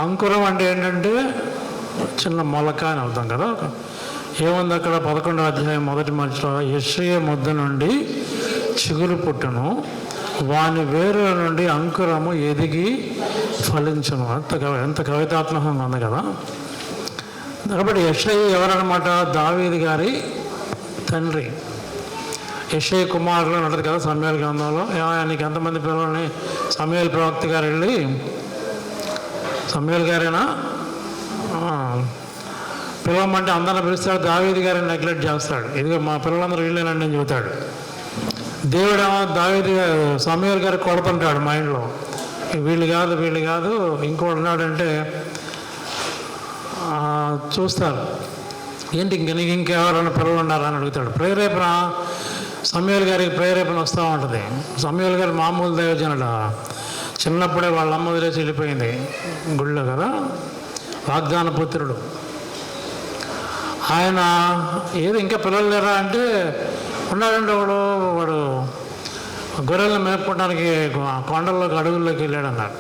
అంకురం అంటే ఏంటంటే చిన్న మొలక అని అర్థం కదా. ఏముంది అక్కడ 11వ అధ్యాయం మొదటి మనిషిలో, యెషయ మొద్దు నుండి చిగురు పుట్టును, వాని వేరుల నుండి అంకురము ఎదిగి ఫలించును. ఎంత కవితాత్మకంగా ఉంది కదా. కాబట్టి యెషయ ఎవరన్నమాట? దావీదు గారి తండ్రి. యెషయ కుమారులు అని ఉంటుంది కదా సమూయేలు గ్రంథంలో. నీకు ఎంతమంది పిల్లల్ని? సమూయేలు ప్రవక్త గారు వెళ్ళి, సమూయేలు గారేనా పిలవమంటే అందరిని పిలుస్తాడు, దావీదు గారిని నెగ్లెక్ట్ చేస్తాడు. ఇదిగో మా పిల్లలందరూ వీళ్ళేనండి అని చెబుతాడు. దేవుడు దావీదు సమూయేలు గారికి కొడుతుంటాడు మైండ్లో, వీళ్ళు కాదు ఇంకోటి ఉన్నాడంటే చూస్తారు. ఏంటి నీకు ఇంకెవరైనా పిల్లలు ఉన్నారా అని అడుగుతాడు. ప్రేరేపణ సమూయేలు గారికి ప్రేరేపణ వస్తూ ఉంటుంది. సమూయేలు గారు మామూలు దైవజనుడు, చిన్నప్పుడే వాళ్ళ అమ్మ వదిలేసి వెళ్ళిపోయింది గుళ్ళో కదా, వాగ్దాన పుత్రుడు. ఆయన ఏదో ఇంకా పిల్లలు లేరా అంటే, ఉన్నాడంటే వాడు గొర్రెలను మేపుకోవడానికి కొండల్లోకి అడవుల్లోకి వెళ్ళాడు అన్నాడు.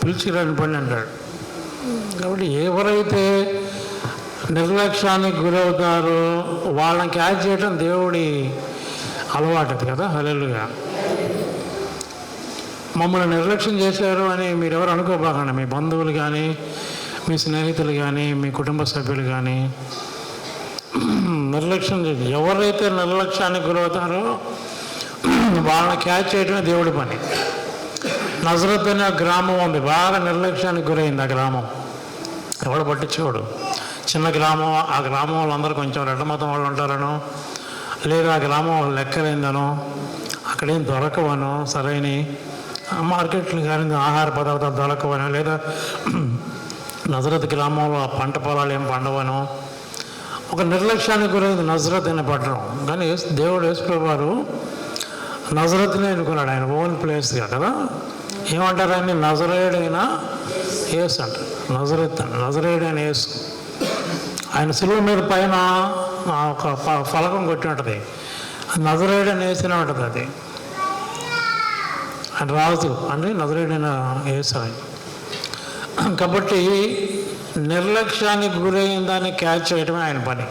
పిలిచిరాని పని అంటాడు. కాబట్టి ఎవరైతే నిర్లక్ష్యానికి గురవుతారో వాళ్ళని క్యాచ్ చేయడం దేవుడి అలవాటు కదా. హల్లెలూయా. మమ్మల్ని నిర్లక్ష్యం చేశారు అని మీరెవరు అనుకోబాకండి. మీ బంధువులు కానీ, మీ స్నేహితులు కానీ, మీ కుటుంబ సభ్యులు కానీ నిర్లక్ష్యం చేసి, ఎవరైతే నిర్లక్ష్యానికి గురవుతారో వాళ్ళని క్యాచ్ చేయడమే దేవుడి పని. నజరత్ అనే గ్రామం ఉంది, బాగా నిర్లక్ష్యానికి గురైంది ఆ గ్రామం. ఎవడు పట్టించుకోడు. చిన్న గ్రామం, ఆ గ్రామం వాళ్ళందరూ కొంచెం రెడ్డ మతం వాళ్ళు ఉంటారనో, లేదా ఆ గ్రామం లెక్కలేందనో, అక్కడేం దొరకవనో, సరైన మార్కెట్లు కానీ ఆహార పదార్థాలు దొరకవనో, లేదా నజరత్ గ్రామంలో ఆ పంట పొలాలు ఏం పండవనో, ఒక నిర్లక్ష్యానికి గురైంది నజరత్ అనే పట్టణం. కానీ దేవుడు యేసుప్రభువు వారు నజరత్నే ఎన్నుకున్నాడు, ఆయన ఓన్ ప్లేస్గా కదా. ఏమంటారు ఆయన? నజరేయుడైన యేసు అంటారు. నజరేయుడైన యేసు. ఆయన శిలువ మీద పైన ఒక ఫలకం కొట్టి ఉంటుంది, నజరేయుడైన యేసునే ఉంటుంది. అది ఆయన రాజు అంటే నజరేయుడైన యేసు అని. కాబట్టి నిర్లక్ష్యానికి గురైన దాన్ని క్యాచ్ చేయడమే ఆయన పని.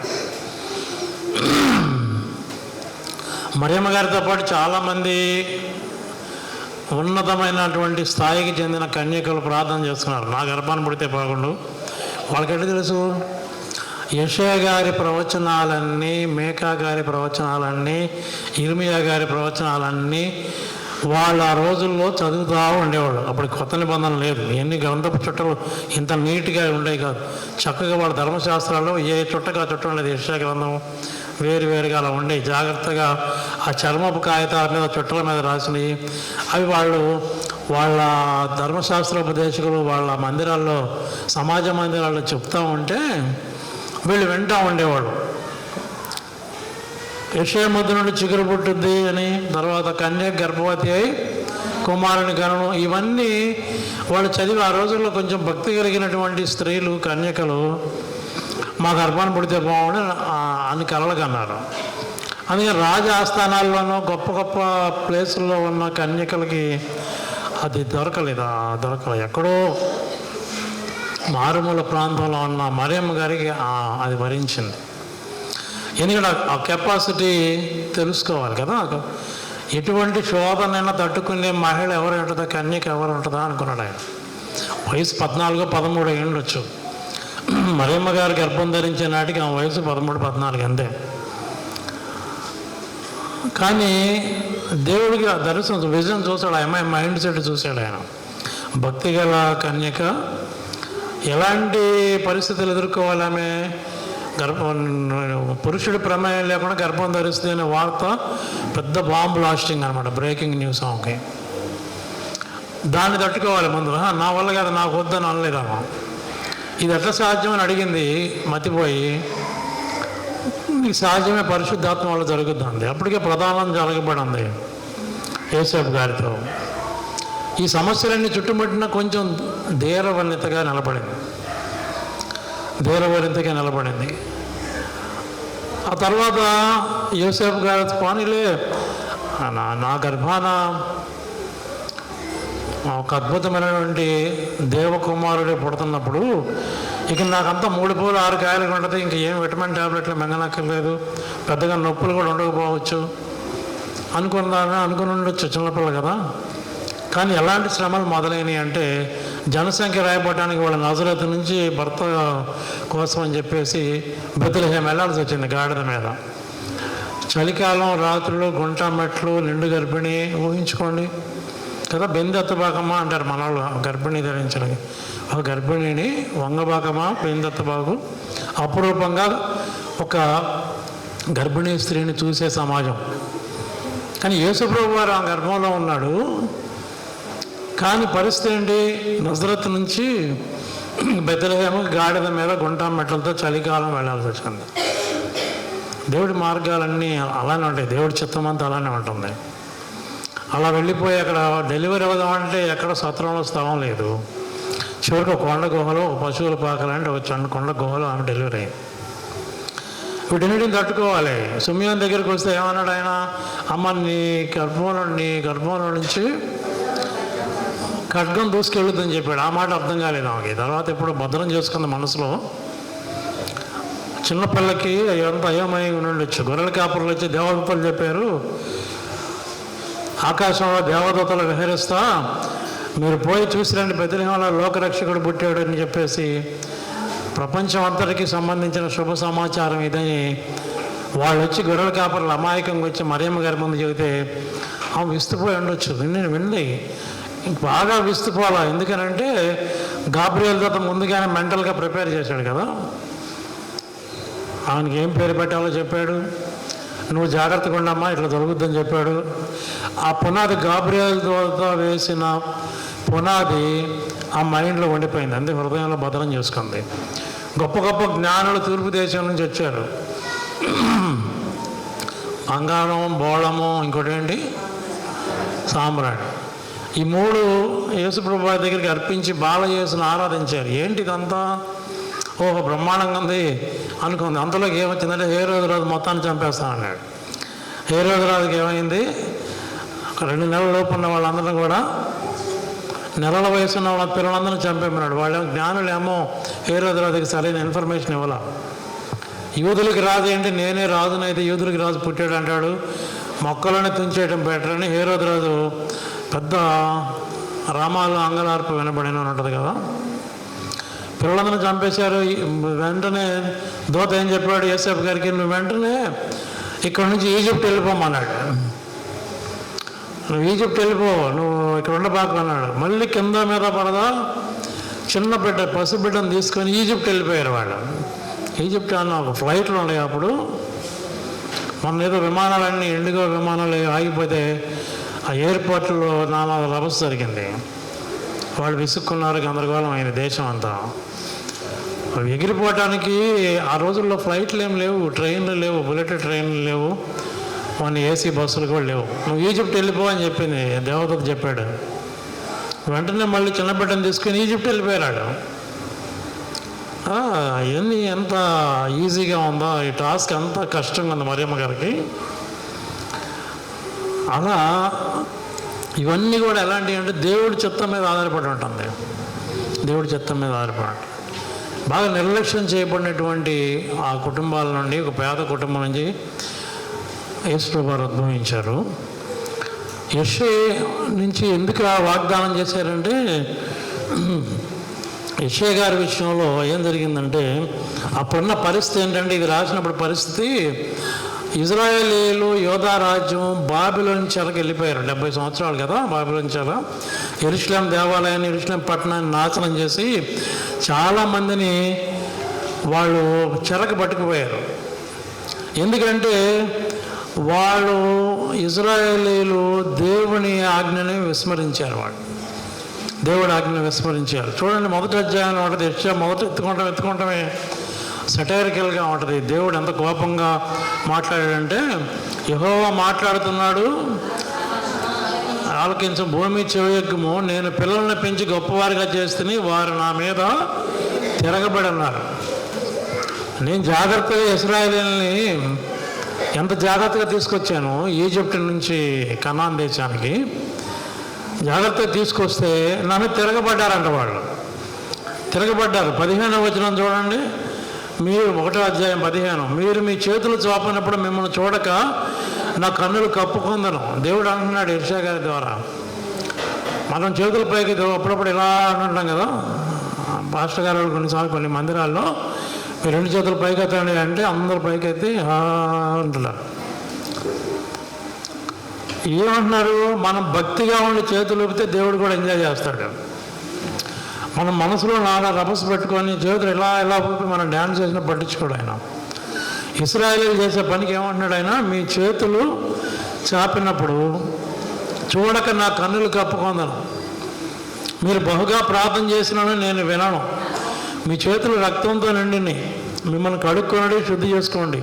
మరియమ్మ గారితో పాటు చాలామంది ఉన్నతమైనటువంటి స్థాయికి చెందిన కన్యకలు ప్రార్థన చేస్తున్నారు, నా గర్భాన్ని పుడితే బాగుండు. వాళ్ళకెట్లా తెలుసు? యెషయా గారి ప్రవచనాలన్నీ, మేకా గారి ప్రవచనాలన్నీ, ఇర్మియా గారి ప్రవచనాలన్నీ వాళ్ళు ఆ రోజుల్లో చదువుతూ ఉండేవాడు. అప్పుడు కొత్త నిబంధన లేదు, ఎన్ని గ్రంథపు చుట్టలు ఇంత నీట్గా ఉండేవి కాదు. చక్కగా వాళ్ళ ధర్మశాస్త్రాల్లో ఏ చుట్టగా చుట్టం లేదు. యెషయా గ్రంథం వేరువేరుగా అలా ఉండేవి. జాగ్రత్తగా ఆ చర్మపు కాగితాల మీద చుట్టల మీద రాసినవి అవి వాళ్ళు వాళ్ళ ధర్మశాస్త్రోపదేశకులు వాళ్ళ మందిరాల్లో, సమాజ మందిరాల్లో చెప్తూ ఉంటే వీళ్ళు వింటూ ఉండేవాడు. యెషయా మొద్దు నుండి చిగురు పుట్టుద్ది అని, తర్వాత కన్య గర్భవతి అయి కుమారుని కనును, ఇవన్నీ వాళ్ళు చదివి ఆ రోజుల్లో కొంచెం భక్తి కలిగినటువంటి స్త్రీలు, కన్యకలు మా గర్భాన్ని పుడితే బాగుండి అని కలలు కన్నారు. అందుకని రాజ ఆస్థానాల్లోనూ గొప్ప గొప్ప ప్లేసుల్లో ఉన్న కన్యకలకి అది దొరకలేదు. ఎక్కడో మారుమూల ప్రాంతంలో ఉన్న మరియమ్మ గారికి అది వరించింది. ఎందుకంటే ఆ కెపాసిటీ తెలుసుకోవాలి కదా. ఎటువంటి శోధనైనా తట్టుకునే మహిళ ఎవరు ఉంటుందా, కన్యక ఎవరు ఉంటుందా అనుకున్నాడు ఆయన. వయసు 14-13 ఏళ్ళు వచ్చు. మరియమ్మ గారు గర్భం ధరించే నాటికి ఆ వయసు 13-14 అంతే. కానీ దేవుడికి దర్శనం, విజన్ చూశాడు, అమ్మాయి మైండ్ సెట్ చూశాడు ఆయన. భక్తి గల కన్యక ఎలాంటి పరిస్థితులు ఎదుర్కోవాలి, ఆమె పురుషుడి ప్రమేయం లేకుండా గర్భం ధరిస్తుంది అనే వార్త పెద్ద బాంబు బ్లాస్టింగ్ అనమాట, బ్రేకింగ్ న్యూస్. ఆమెకి దాన్ని తట్టుకోవాలి ముందు. నా వల్ల కాదు, నాకు వద్దని అనలేదమ్మా. ఇది ఎట్లా సాధ్యమని అడిగింది మతిపోయి. నీకు సహజమే, పరిశుద్ధాత్మ వల్ల జరుగుతుంది. అప్పటికే ప్రధానం జరగబడింది యేసేపు గారితో. ఈ సమస్యలన్నీ చుట్టుముట్టిన కొంచెం ధీరవనితగా నిలబడింది. ఆ తర్వాత యోసేపు గారి పానీలే నా గర్భాన ఒక అద్భుతమైనటువంటి దేవకుమారుడే పుడుతున్నప్పుడు ఇక నాకంతా 3 పూలు 6 కాయలు ఉంటుంది, ఇంక ఏం విటమిన్ ట్యాబ్లెట్లు మింగనక్కర్లేదు, పెద్దగా నొప్పులు కూడా ఉండకపోవచ్చు అనుకుని ఉండొచ్చు చిన్నపిల్ల కదా. కానీ ఎలాంటి శ్రమలు మొదలైనవి అంటే జనసంఖ్య రాయబడటానికి వాళ్ళ నజరేతు నుంచి భర్త కోసం అని చెప్పేసి బెత్లెహేం వెళ్ళాల్సి వచ్చింది గాడిద మీద. చలికాలం, రాత్రులు, గుంట మెట్లు, నిండు గర్భిణి ఊహించుకోండి కదా. బెందెత్తబాకమ్మ అంటారు మన వాళ్ళు గర్భిణి ధరించడానికి. ఒక గర్భిణిని వంగబాకమా బెందెత్తబాకు అపురూపంగా ఒక గర్భిణీ స్త్రీని చూసే సమాజం. కానీ యేసుప్రభు వారు ఆ గర్భంలో ఉన్నాడు. కానీ పరిస్థితి ఏంటి? నజరత్ నుంచి బెత్లెహేము గాడిద మీద గుంటా మెట్లతో చలికాలం వెళ్ళాల్సి వచ్చింది. దేవుడి మార్గాలన్నీ అలానే ఉంటాయి, దేవుడి చిత్తం అంతా అలానే ఉంటుంది. అలా వెళ్ళిపోయి అక్కడ డెలివరీ అవుదామంటే ఎక్కడ సత్రంలో స్థలం లేదు. చివరికి ఒక కొండ గుహలో, ఒక పశువుల పాకలంటే ఒక కొండ గుహలో ఆమె డెలివరీ అయింది. వీటిన్నిటిని తట్టుకోవాలి. సుమియోన్ దగ్గరికి వస్తే ఏమన్నాడు ఆయన? అమ్మ నీ గర్భంలో నుంచి ఖడ్గం దూసుకెళ్ళొద్దని చెప్పాడు. ఆ మాట అర్థం కాలేదు ఆమెకి. తర్వాత ఎప్పుడు భద్రం చేసుకుంది మనసులో. చిన్నపిల్లకి ఎంత అయోమయంగా ఉండొచ్చు. గొర్రెల కాపురులు వచ్చి దేవదూతలు చెప్పారు, ఆకాశంలో దేవదూతలు విహరిస్తా మీరు పోయి చూసిరండి, బెత్లెహేంలో లోకరక్షకుడు పుట్టాడు అని చెప్పేసి ప్రపంచం అంతటికి సంబంధించిన శుభ సమాచారం ఇదని వాళ్ళు వచ్చి గొర్రెల కాపురులు అమాయకంగా వచ్చి మరియమ్మ గారి ముందు చెబితే ఆమె విస్తుపోయి ఉండొచ్చు. వింది బాగా విస్తుపోవాలా. ఎందుకనంటే గాబ్రియల్ దూత ముందుగానే మెంటల్గా ప్రిపేర్ చేశాడు కదా. ఆయనకి ఏం పేరు పెట్టాలో చెప్పాడు, నువ్వు జాగ్రత్తగా ఉండమ్మా ఇట్లా జరుగుద్దని చెప్పాడు. ఆ పునాది గాబ్రియల్ దూత వేసిన పునాది ఆ మైండ్లో ఉండిపోయింది, అంతే హృదయంలో భద్రం చేసుకుంది. గొప్ప గొప్ప జ్ఞానులు తూర్పు దేశం నుంచి వచ్చారు. బంగారం, బోళము, ఇంకోటి ఏంటి సాంబ్రాణి. ఈ 3 యేసుప్రభు దగ్గరికి అర్పించి బాలయేసును ఆరాధించారు. ఏంటి ఇదంతా? ఓహో బ్రహ్మాండంగా ఉంది అనుకుంది. అంతలోకి ఏమొచ్చిందంటే హేరోదు రాజు మొత్తాన్ని చంపేస్తానన్నాడు. హేరోదు రాజుకి ఏమైంది? 2 నెలల లోపు ఉన్న వాళ్ళందరినీ కూడా, నెలల వయసు ఉన్న వాళ్ళ పిల్లలందరినీ చంపేమన్నాడు. వాళ్ళు జ్ఞానులేమో హేరోదు రాజుకి సరైన ఇన్ఫర్మేషన్ ఇవ్వాల. యూదులకి రాజు ఏంటి, నేనే రాజునైతే యూదులకి రాజు పుట్టాడు అంటాడు, మొక్కలని తుంచేయడం బెటర్ అని హేరోదు రాజు పెద్ద రామాలు అంగలార్పు వినబడిన ఉంటుంది కదా. పిల్లలందరూ చంపేశారు. వెంటనే దూత ఏం చెప్పాడు యోసేపు గారికి, నువ్వు వెంటనే ఇక్కడ నుంచి ఈజిప్ట్ వెళ్ళిపోమన్నాడు. నువ్వు ఈజిప్ట్ వెళ్ళిపో, నువ్వు ఇక్కడ ఉండబాకు అన్నాడు. మళ్ళీ కింద మీద పడదా చిన్న బిడ్డ, పసిబిడ్డను తీసుకొని ఈజిప్ట్ వెళ్ళిపోయారు వాళ్ళు. ఈజిప్ట్ అన్న ఒక ఫ్లైట్లు ఉన్నాయి అప్పుడు. మన ఏదో విమానాలన్నీ ఇండిగో విమానాలు ఆగిపోతే ఆ ఎయిర్పోర్ట్లో నానా రభస జరిగింది. వాళ్ళు విసుక్కున్నారు, గందరగోళం అయింది దేశం అంతా. ఎగిరిపోవటానికి ఆ రోజుల్లో ఫ్లైట్లు ఏం లేవు, ట్రైన్లు లేవు, బుల్లెట్ ట్రైన్లు లేవు, మన ఏసీ బస్సులు కూడా లేవు. నువ్వు ఈజిప్ట్ వెళ్ళిపో అని చెప్పింది దేవదూత చెప్పాడు. వెంటనే మళ్ళీ చిన్న బిడ్డను తీసుకుని ఈజిప్ట్ వెళ్ళిపోయాడు. అవన్నీ ఎంత ఈజీగా ఉందో ఈ టాస్క్, అంత కష్టంగా ఉంది మరియమ్మ గారికి. అలా ఇవన్నీ కూడా ఎలాంటివి అంటే దేవుడి చిత్తం మీద ఆధారపడి ఉంటుంది. దేవుడి చిత్తం మీద ఆధారపడి ఉంటుంది. బాగా నిర్లక్ష్యం చేయబడినటువంటి ఆ కుటుంబాల నుండి, ఒక పేద కుటుంబం నుంచి యేసుప్రభు వారు ఉద్భవించారు. యెషయా నుంచి ఎందుకు ఆ వాగ్దానం చేశారంటే, యెషయా గారి విషయంలో ఏం జరిగిందంటే, అప్పుడున్న పరిస్థితి ఏంటంటే, ఇది రాసినప్పుడు పరిస్థితి ఇజ్రాయేలీలు యోధా రాజ్యం బాబిలోన్ చెరకు వెళ్ళిపోయారు. 70 సంవత్సరాలు కదా బాబిలోన్ చెర. యెరూషలేం దేవాలయాన్ని, యెరూషలేం పట్టణాన్ని నాశనం చేసి చాలామందిని వాళ్ళు చెరకు పట్టుకుపోయారు. ఎందుకంటే వాళ్ళు ఇజ్రాయేలీలు దేవుని ఆజ్ఞని విస్మరించారు. వాళ్ళు దేవుడి ఆజ్ఞని విస్మరించారు. చూడండి, మొదటి అధ్యాయం ఉంటుంది. మొదట ఎత్తుకుంటామే సెటైరికల్గా ఉంటుంది. దేవుడు ఎంత కోపంగా మాట్లాడాడంటే, యెహోవా మాట్లాడుతున్నాడు, ఆలకించు, భూమి చెవియెక్కుము, నేను పిల్లల్ని పెంచి గొప్పవారిగా చేస్తుని వారు నా మీద తిరగబడి ఉన్నారు. నేను జాగ్రత్తగా ఇశ్రాయేలీయుల్ని ఎంత జాగ్రత్తగా తీసుకొచ్చాను ఈజిప్ట్ నుంచి కనాన్ దేశానికి. జాగ్రత్తగా తీసుకొస్తే నన్ను తిరగబడ్డారంట వాళ్ళు. తిరగబడ్డారు. 15వ వచనం చూడండి. మీరు 1వ అధ్యాయం 15, మీరు మీ చేతులు చాపినప్పుడు మిమ్మల్ని చూడక నా కన్నులు కప్పుకుందను. దేవుడు అంటున్నాడు ఇర్షా గారి ద్వారా. మనం చేతుల పైకి అప్పుడప్పుడు ఇలా అంటుంటాం కదా, పాస్టర్ గారు కొన్నిసార్లు కొన్ని మందిరాల్లో మీరు 2 చేతులు పైకి ఎత్తండి అంటే అందరు పైకి ఎత్తి అంటున్నారు. ఏమంటున్నారు? మనం భక్తిగా ఉండి చేతులు ఊపితే దేవుడు కూడా ఎంజాయ్ చేస్తాడు. మనం మనసులో నానా రభస పెట్టుకొని చేతులు ఇలా ఊపి మనం డ్యాన్స్ చేసినా పట్టించుకోడు ఆయన. ఇశ్రాయేలీయులు చేసే పనికి ఏమంటున్నాడు ఆయన? మీ చేతులు చాపినప్పుడు చూడక నా కన్నులు కప్పుకుందను. మీరు బహుగా ప్రార్థన చేసినాను నేను వినను. మీ చేతులు రక్తంతో నిండిని. మిమ్మల్ని కడుక్కొనడి శుద్ధి చేసుకోండి.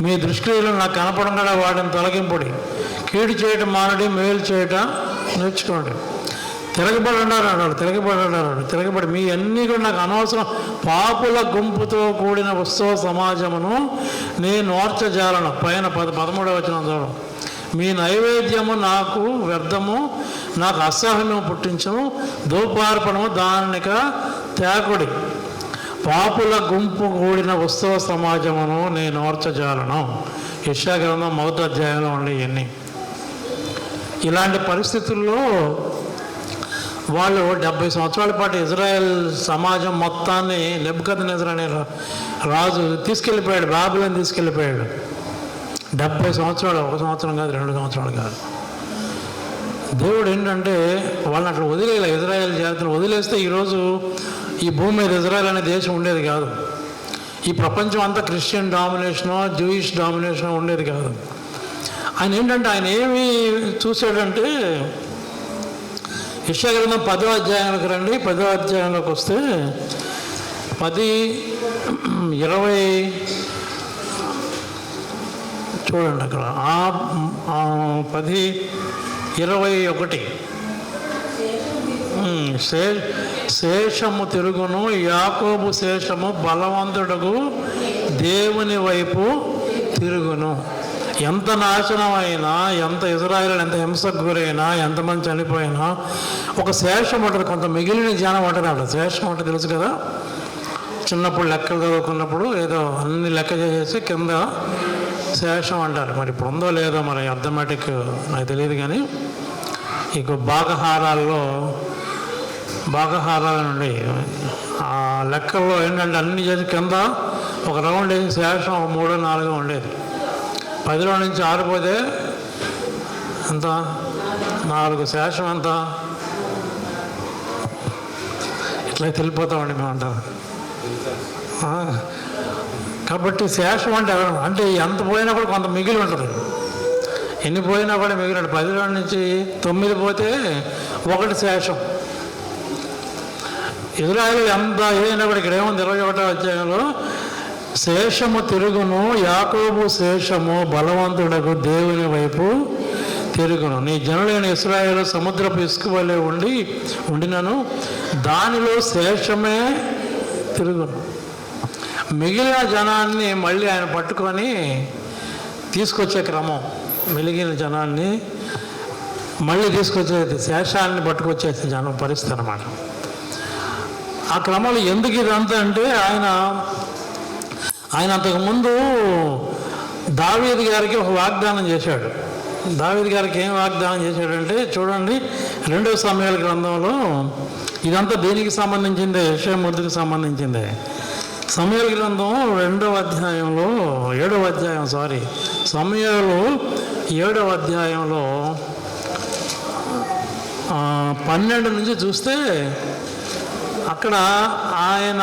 మీ దృష్టిలో నాకు కనపడంగా వాటిని తొలగింపుడి. కీడు చేయటం మానడి, మేలు చేయటం నేర్చుకోండి. తిరగబడి అన్నాడు. తిరగబడి మీ అన్నీ కూడా నాకు అనవసరం. పాపుల గుంపుతో కూడిన ఉత్సవ సమాజమును నేను ఓర్చజాలను. పైన 13వ వచనం చూడం. మీ నైవేద్యము నాకు వ్యర్థము, నాకు అసహ్యము పుట్టించము. ధూపార్పణము దానిక తేకుడి. పాపుల గుంపు కూడిన ఉత్సవ సమాజమును నేను ఓర్చజాలను. యెషయా గ్రంథం 1వ అధ్యాయంలో ఉండే ఇవన్నీ. ఇలాంటి పరిస్థితుల్లో వాళ్ళు 70 సంవత్సరాల పాటు ఇజ్రాయెల్ సమాజం మొత్తాన్ని నెబుకద్నెజర్ అనే రాజు తీసుకెళ్ళిపోయాడు. బాబిలోను తీసుకెళ్ళిపోయాడు. 70 సంవత్సరాలు, 1 సంవత్సరం కాదు, 2 సంవత్సరాలు కాదు. దేవుడు ఏంటంటే వాళ్ళని అట్లా వదిలేయాలి. ఇజ్రాయెల్ జాతిని వదిలేస్తే ఈరోజు ఈ భూమి మీద ఇజ్రాయెల్ అనే దేశం ఉండేది కాదు. ఈ ప్రపంచం అంతా క్రిస్టియన్ డామినేషనో జూయిష్ డామినేషనో ఉండేది కాదు. ఆయన ఏంటంటే ఆయన ఏమి చూశాడంటే, యెషయా గ్రంథం 10వ అధ్యాయంలోకి రండి. 10వ అధ్యాయంలోకి వస్తే 10:20 చూడండి. అక్కడ 10:21 శేషము తిరుగును, యాకోబు శేషము బలవంతుడకు దేవుని వైపు తిరుగును. ఎంత నాశనం అయినా, ఎంత ఇజ్రాయేల్ ఎంత హింసకు గురైనా, ఎంతమంది చనిపోయినా ఒక శేషం ఉంటుంది. కొంత మిగిలిన జనం ఉంటుంది. అక్కడ శేషం అంటే తెలుసు కదా, చిన్నప్పుడు లెక్కలు చదువుకున్నప్పుడు ఏదో అన్ని లెక్క చేసేసి కింద శేషం అంటారు. మరి ఇప్పుడు ఉందో లేదో మరి అర్థమెటిక్ నాకు తెలియదు. కానీ ఇక భాగహారాలు నుండి ఆ లెక్కల్లో ఏంటంటే అన్ని చేసి కింద ఒక రౌండ్ వేసి శేషం 3, 4 ఉండేది. 10లో నుంచి 6 పోతే ఎంత? 4 శేషం ఎంత? ఇట్లా తెలిపోతామండి మేము అంటారు. కాబట్టి శేషం అంటే ఎంత పోయినా కూడా కొంత మిగిలి ఉంటుంది. ఎన్ని పోయినా కూడా మిగిలి ఉంటుంది. 10లో నుంచి 9 పోతే 1 శేషం. ఇజ్రాయేలు ఎంత ఏదైనా కూడా ఇక్కడ ఏముంది? 21వ అధ్యాయంలో శేషము తిరుగును, యాకోబు శేషము బలవంతుడకు దేవుని వైపు తిరుగును. నీ జనులైన ఇశ్రాయేలు సముద్రపు ఇసుక వలె ఉండినను దానిలో శేషమే తిరుగును. మిగిలిన జనాన్ని మళ్ళీ ఆయన పట్టుకొని తీసుకొచ్చే క్రమం, మిగిలిన జనాన్ని మళ్ళీ తీసుకొచ్చేది, శేషాన్ని పట్టుకొచ్చేసి జనం పరిస్థితి అన్నమాట. ఆ క్రమంలో ఎందుకు ఇదంతా అంటే ఆయన అంతకుముందు దావీదు గారికి ఒక వాగ్దానం చేశాడు. దావీదు గారికి ఏం వాగ్దానం చేశాడంటే చూడండి, 2వ సమూయేలు గ్రంథంలో. ఇదంతా దేనికి సంబంధించిందే? యెషయా మూర్తికి సంబంధించిందే. సమూయేలు గ్రంథం 2వ అధ్యాయంలో 7వ అధ్యాయం సమూయేలు 7వ అధ్యాయంలో 12 నుంచి చూస్తే అక్కడ ఆయన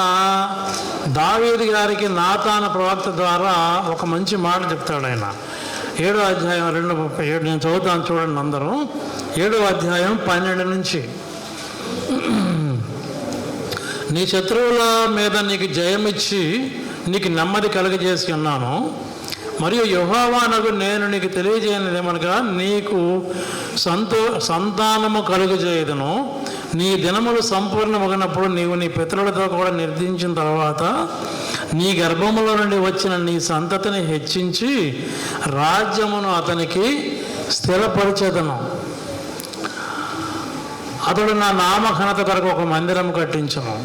దావీదు గారికి నాతాను ప్రవక్త ద్వారా ఒక మంచి మాట చెప్తాడు. ఆయన 7వ అధ్యాయం 2:37 నేను చదువుతాను చూడండి అందరూ. 7వ అధ్యాయం 12 నుంచి. నీ శత్రువుల మీద నీకు జయమిచ్చి నీకు నెమ్మది కలుగజేసి ఉన్నాను. మరియు యెహోవానగు నేను నీకు తెలియజేయనిదేమనగా నీకు సంతానము కలుగజేయుదును. నీ దినములు సంపూర్ణమగినప్పుడు నీవు నీ పితరులతో కూడా నిర్దించిన తర్వాత నీ గర్భములో నుండి వచ్చిన నీ సంతతిని హెచ్చించి రాజ్యమును అతనికి స్థిరపరిచేదను. అతడు నా నామఘనత కొరకు ఒక మందిరం కట్టించను,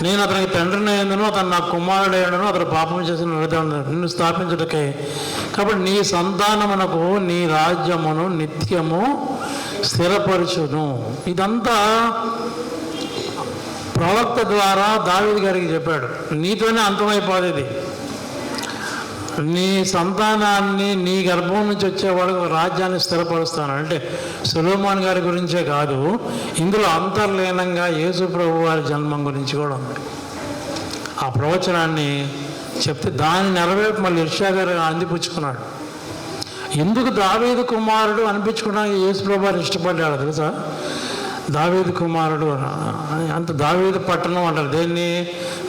నేను అతనికి తండ్రిని అయ్యిందును, అతను నా కుమారుడు అయ్యాడును, అతడు పాపం చేసిన నిన్ను స్థాపించుటకే. కాబట్టి నీ సంతానమునకు నీ రాజ్యమును నిత్యము స్థిరపరచును. ఇదంతా ప్రవక్త ద్వారా దావీదు గారికి చెప్పాడు. నీతోనే అంతమైపోతుంది, నీ సంతానాన్ని నీ గర్భం నుంచి వచ్చేవాడు రాజ్యాన్ని స్థిరపరుస్తాను అంటే సొలొమోను గారి గురించే కాదు, ఇందులో అంతర్లీనంగా యేసు ప్రభు వారి జన్మం గురించి కూడా ఉంది. ఆ ప్రవచనాన్ని చెప్తే దాని నెరవేర్పు మళ్ళీ ఇర్షా గారు అందిపుచ్చుకున్నాడు. ఎందుకు దావీదు కుమారుడు అనిపించుకోవడానికి యేసు ప్రభు వారు ఇష్టపడ్డాడు తెలుసా? దావీదు కుమారుడు అంత దావీదు పట్టణం అంటారు, దేన్ని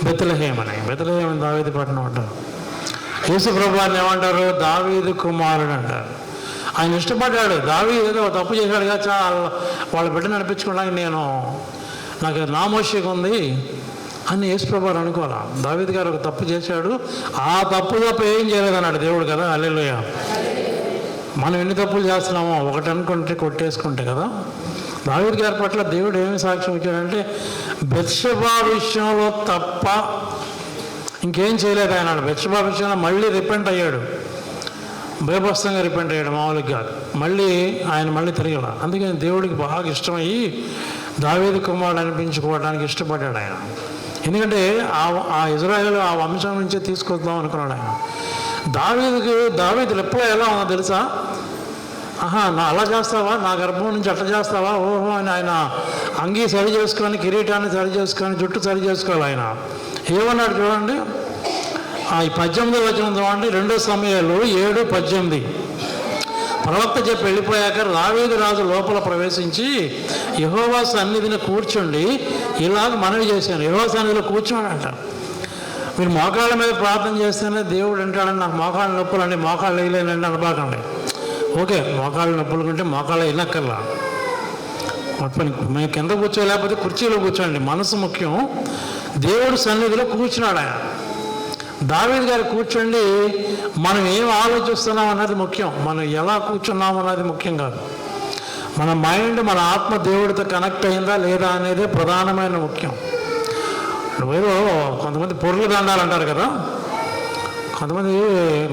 బెత్లెహేం అని. బెత్లెహేం దావీదు పట్టణం అంటారు. యేసు ప్రభు వారిని ఏమంటారు? దావీదు కుమారుడు అంటారు. ఆయన ఇష్టపడ్డాడు. దావీదు ఏదో తప్పు చేశాడు కదా, వాళ్ళ బిడ్డను నడిపించుకోవడానికి నాకు నామోషిక ఉంది అని యేసు ప్రభు వారు అనుకోవాలా. దావీదు గారు ఒక తప్పు చేశాడు, ఆ తప్పు ఏం చేయలేదన్నాడు దేవుడు కదా. హల్లెలూయా. మనం ఎన్ని తప్పులు చేస్తున్నామో ఒకటి అనుకుంటే కొట్టేసుకుంటే కదా. దావీదు గారి పట్ల దేవుడు ఏమి సాక్ష్యం ఇచ్చాడంటే బెత్షెబా విషయంలో తప్ప ఇంకేం చేయలేదు ఆయన. బెత్షెబా విషయంలో మళ్ళీ రిపెంట్ అయ్యాడు, బేబస్తంగా రిపెంట్ అయ్యాడు, మామూలుగా కాదు. మళ్ళీ తిరిగాడు. అందుకని దేవుడికి బాగా ఇష్టమయ్యి దావీదు కుమారుడు అనిపించుకోవడానికి ఇష్టపడ్డాడు ఆయన. ఎందుకంటే ఆ ఇజ్రాయేల్ ఆ వంశం నుంచే తీసుకొద్దాం అనుకున్నాడు ఆయన. దావీదు ఎప్పుడో ఎలా ఉందో తెలుసా? నా అలా చేస్తావా, నా గర్భం నుంచి అట్లా చేస్తావా, ఓహో అని ఆయన అంగీ సరి చేసుకొని, కిరీటాన్ని సరి చేసుకొని, జుట్టు సరి చేసుకోవాలి. ఆయన ఏమన్నాడు చూడండి, ఈ 18వ వచనం చూడండి, 2 సమూయేలు 7:18. ప్రవక్త చెప్పి వెళ్ళిపోయాక దావీదు రాజు లోపల ప్రవేశించి యెహోవా సన్నిధిని కూర్చుండి ఇలాగ మనవి చేశాను. యెహోవా సన్నిధిలో కూర్చోడంట. మీరు మోకాళ్ళ మీద ప్రార్థన చేస్తేనే దేవుడు అంటాడని, నాకు మోకాళ్ళ నొప్పులు అండి, మోకాళ్ళు వేయలేనండి అనబాకండి. ఓకే, మోకాళ్ళ నొప్పులు కంటే మోకాళ్ళ వినక్కర్లా, మేము కింద కూర్చోలేకపోతే కుర్చీలో కూర్చోండి. మనసు ముఖ్యం. దేవుడు సన్నిధిలో కూర్చున్నాడు ఆయన. దావీదు గారు కూర్చోండి, మనం ఏం ఆలోచిస్తున్నాం అన్నది ముఖ్యం, మనం ఎలా కూర్చున్నాం అన్నది ముఖ్యం కాదు. మన మైండ్, మన ఆత్మ దేవుడితో కనెక్ట్ అయిందా లేదా అనేది ప్రధానమైన ముఖ్యం. ఏదో కొంతమంది పొర్లు దండాలు అంటారు కదా, కొంతమంది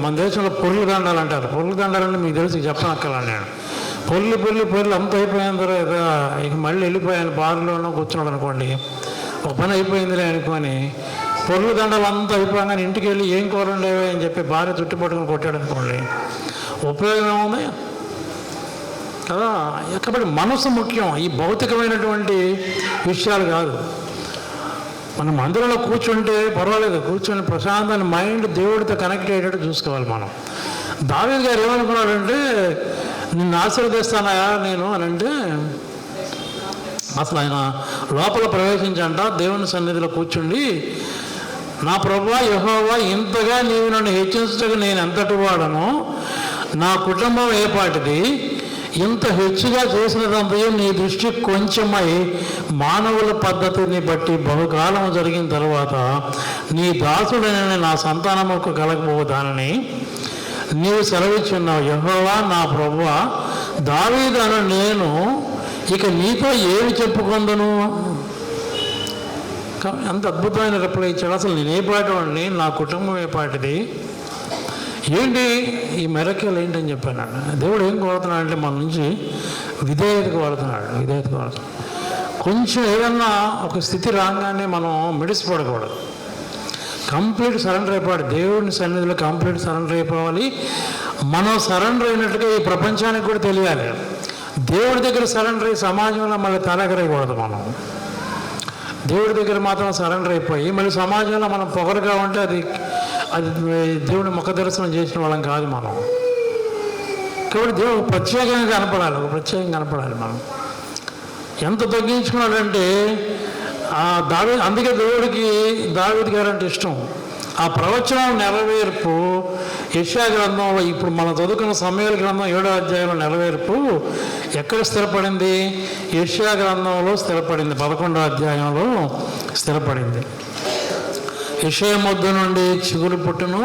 మన దేశంలో పొర్లు దండాలు అంటారు. పొర్లు దండాలంటే మీకు తెలిసి చెప్పనక్కర్లా. నేను పొర్లు అంత అయిపోయిన తర్వాత ఇక మళ్ళీ వెళ్ళిపోయాను, బార్లోనో కూర్చున్నాడు అనుకోండి, ఒక పని అయిపోయిందిలే అనుకొని పొర్లు దండాలు అంతా అయిపోయాగానే ఇంటికి వెళ్ళి ఏం కూర ఉండేవి అని చెప్పి భార్య చుట్టు పట్టుకుని కొట్టాడు అనుకోండి, ఉపయోగం ఏముంది కదా. కాబట్టి మనసు ముఖ్యం, ఈ భౌతికమైనటువంటి విషయాలు కాదు. మనం మందిరంలో కూర్చుంటే పర్వాలేదు, కూర్చొని ప్రశాంతాన్ని మైండ్ దేవుడితో కనెక్ట్ అయ్యేటట్టు చూసుకోవాలి మనం. దావీదు గారు ఏమనుకున్నాడంటే నిన్ను ఆశీర్వదిస్తానయా నేను అని అంటే, అసలు ఆయన లోపల ప్రవేశించంట దేవుని సన్నిధిలో కూర్చుండి, నా ప్రభువా యెహోవా, ఇంతగా నీవు నన్ను హెచ్చించటకు నేను ఎంతటి వాడను, నా కుటుంబం ఏపాటిది, ఇంత హెచ్చుగా చేసినదంతయు నీ దృష్టి కొంచెమై మానవుల పద్ధతిని బట్టి బహుకాలం జరిగిన తర్వాత నీ దాసుడైన నా సంతానముకు కలగబోదానని నీవు సెలవిచ్చున్నావు. యెహోవా నా ప్రభువా, దావీదు అను నేను ఇక నీతో ఏమి చెప్పుకొందును? అంత అద్భుతమైన రిప్లై ఇచ్చాడు. అసలు నేను ఏ పాటి వాడిని, నా కుటుంబం ఏ పాటిది, ఏంటి ఈ మెరకేలు ఏంటని చెప్పాను. దేవుడు ఏం కోరుతున్నాడు అంటే మన నుంచి విధేయత కోరుతున్నాడు. కొంచెం ఏదన్నా ఒక స్థితి రాగానే మనం మిడిసిపడకూడదు, కంప్లీట్ సరెండర్ అయిపోవాలి. దేవుడిని సన్నిధిలో కంప్లీట్ సరెండర్ అయిపోవాలి. మనం సరెండర్ అయినట్టుగా ఈ ప్రపంచానికి కూడా తెలియాలి. దేవుడి దగ్గర సరెండర్ అయ్యి సమాజంలో మళ్ళీ తలెగరేయకూడదు. మనం దేవుడి దగ్గర మాత్రం సరెండర్ అయిపోయి మళ్ళీ సమాజంలో మనం పొగరుగా ఉంటే అది దేవుడి ముఖ దర్శనం చేసిన వాళ్ళం కాదు మనం. కాబట్టి దేవుడు ప్రత్యేకంగా కనపడాలి. మనం ఎంత తగ్గించుకున్నాడంటే అందుకే దావీదు గారు అంటే ఇష్టం. ఆ ప్రవచనం నెరవేర్పు యెషయా గ్రంథంలో, ఇప్పుడు మనం చదువుకున్న సమూయేలు గ్రంథం 7వ అధ్యాయంలో నెరవేర్పు ఎక్కడ స్థిరపడింది? యెషయా గ్రంథంలో స్థిరపడింది, 11వ అధ్యాయంలో స్థిరపడింది. యెషయా మొద్దు నుండి చిగురు పుట్టును,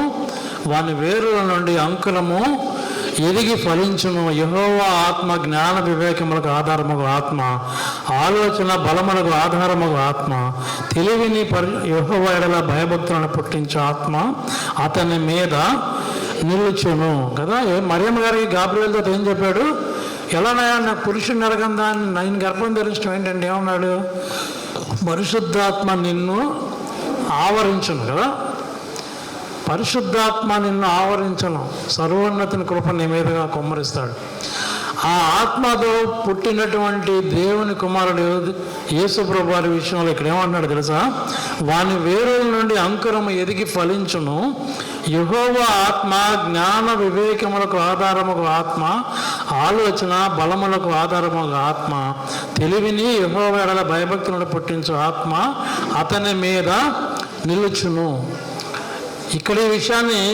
వాని వేరుల నుండి అంకురము ఎదిగి ఫలించును. యెహోవా ఆత్మ జ్ఞాన వివేకములకు ఆధారముగు ఆత్మ, ఆలోచన బలములకు ఆధారముగు ఆత్మ, తెలివిని యెహోవా ఎడల భయభక్తులను పుట్టించే ఆత్మ అతని మీద నిలుచును కదా. మరియమ్మ గారికి గాబ్రియేలుతో ఏం చెప్పాడు? ఎలానైనా పురుషుని అడగందా నేను గర్భం ధరించడం ఏంటంటే ఏమన్నాడు? పరిశుద్ధాత్మ నిన్ను ఆవరించును కదా. పరిశుద్ధాత్మ నిన్ను ఆవరించను, సర్వోన్నతిని కృప నీ మీదుగా కుమ్మరిస్తాడు. ఆ ఆత్మతో పుట్టినటువంటి దేవుని కుమారుడు యేసుప్రభు వారి విషయంలో ఇక్కడ ఏమంటున్నాడు తెలుసా? వాని వేరుల నుండి అంకురము ఎదిగి ఫలించును. యెహోవా ఆత్మ జ్ఞాన వివేకములకు ఆధారముకు ఆత్మ, ఆలోచన బలములకు ఆధారముకు ఆత్మ, తెలివిని యెహోవా ఎడల భయభక్తులను పుట్టించు ఆత్మ అతని మీద నిలుచును. ఇక్కడ ఈ విషయాన్ని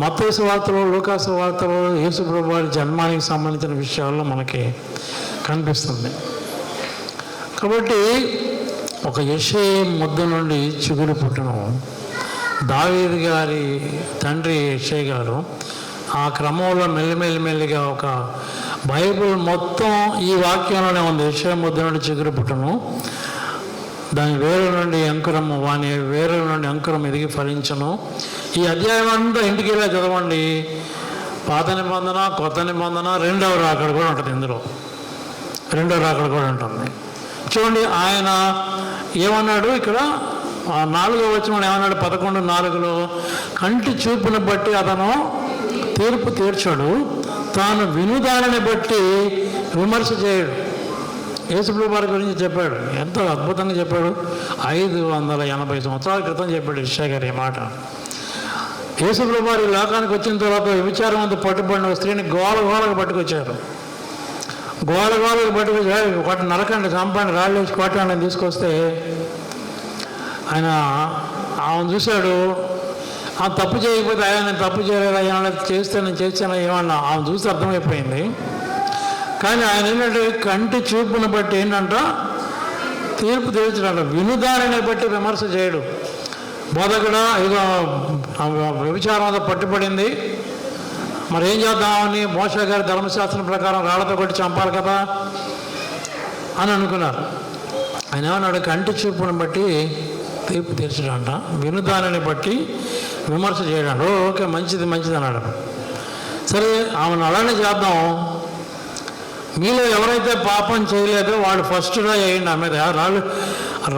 మత్తయి సువార్తలో, లూకా సువార్తలో యేసుప్రభు వారి జన్మానికి సంబంధించిన విషయాల్లో మనకి కనిపిస్తుంది. కాబట్టి ఒక యెషయా ముద్ద నుండి చిగురు పుట్టును. దావీదు గారి తండ్రి యెషయా గారు ఆ క్రమంలో మెల్లిమెల్లిగా ఒక బైబిల్ మొత్తం ఈ వాక్యంలోనే ఉంది. యెషయా ముద్ద నుండి చిగురు పుట్టును, దాని వేరు నుండి అంకురము, వాని వేరు నుండి అంకురం ఎదిగి ఫలించను. ఈ అధ్యాయం అంతా ఇంటికి వెళ్ళే చదవండి. పాత నిబంధన, కొత్త నిబంధన, రెండవ రాకడ కూడా ఉంటుంది. ఇందులో రెండవ రాకడ కూడా ఉంటుంది. చూడండి ఆయన ఏమన్నాడు ఇక్కడ 4వ వచనం ఏమన్నాడు? 11:4 కంటి చూపును బట్టి అతను తీర్పు తీర్చాడు, తాను వినుదానిని బట్టి విమర్శ చేయడు. యేసుప్రభు వారి గురించి చెప్పాడు, ఎంతో అద్భుతంగా చెప్పాడు. 580 సంవత్సరాల క్రితం చెప్పాడు యెషయా గారు ఈ మాట. యేసుప్రభు వారి లోకానికి వచ్చిన తర్వాత విచారం అంతా పట్టుబడిన స్త్రీని గోలగోలకు పట్టుకొచ్చారు. గోలగోలకు పట్టుకొచ్చారు. ఒకటి నరకండి, చంపండి, రాళ్ళు వేసి కొట్టండి అని తీసుకొస్తే ఆయన ఆమెను చూశాడు. ఆమె తప్పు చేయకపోతే ఆయన నేను తప్పు చేయలేదు, ఆయన చేస్తే నేను చేస్తాను ఏమన్నా ఆమె చూస్తే అర్థమైపోయింది. కానీ ఆయన ఏంటంటే కంటి చూపును బట్టి ఏంటంట తీర్పు తీర్చడంట, వినుదానిని బట్టి విమర్శ చేయడు. బోధకుడా ఇదో వ్యభిచారంతో పట్టుబడింది, మరి ఏం చేద్దామని మోషే గారి ధర్మశాస్త్రం ప్రకారం రాళ్లతో కొట్టి చంపాలి కదా అని అనుకున్నారు. ఆయన ఏమన్నాడు? కంటి చూపును బట్టి తీర్పు తీర్చడంట, వినుదానిని బట్టి విమర్శ చేయడం. ఓకే, మంచిది అన్నాడు. సరే ఆమెను అలానే చేద్దాం, మీలో ఎవరైతే పాపం చేయలేదో వాడు ఫస్ట్గా వేయండి ఆమె మీద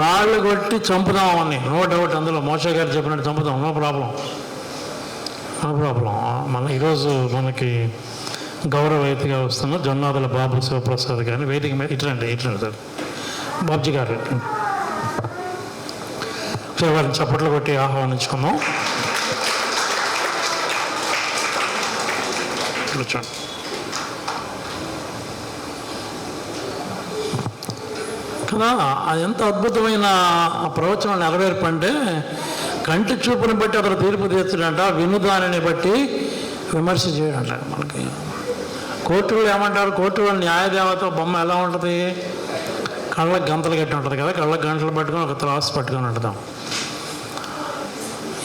రాళ్ళు కొట్టి చంపుదామని. నో డౌట్, అందులో మోషే గారు చెప్పినట్టు చంపుదాం, నో ప్రాబ్లం. మన ఈరోజు మనకి గౌరవ అతిథిగా వస్తున్న జొన్నాదుల బాబు శివప్రసాద్ గారిని వేదిక మీద ఇట్లండి సార్ బాబ్జీ గారు వారిని చప్పట్లు కొట్టి ఆహ్వానించుకున్నాం. కూర్చోండి. కదా అది ఎంత అద్భుతమైన ప్రవచనం నెరవేర్పు అంటే, కంటి చూపుని బట్టి అతను తీర్పు తీర్చడంట, వినుదానిని బట్టి విమర్శ చేయడంట. మనకి కోర్టులో ఏమంటారు? కోర్టులో న్యాయదేవత బొమ్మ ఎలా ఉంటుంది? కళ్ళకు గంతలు కట్టి ఉంటుంది కదా, కళ్ళకు గంటలు పట్టుకొని ఒక త్రాసు పట్టుకొని ఉంటుందాం.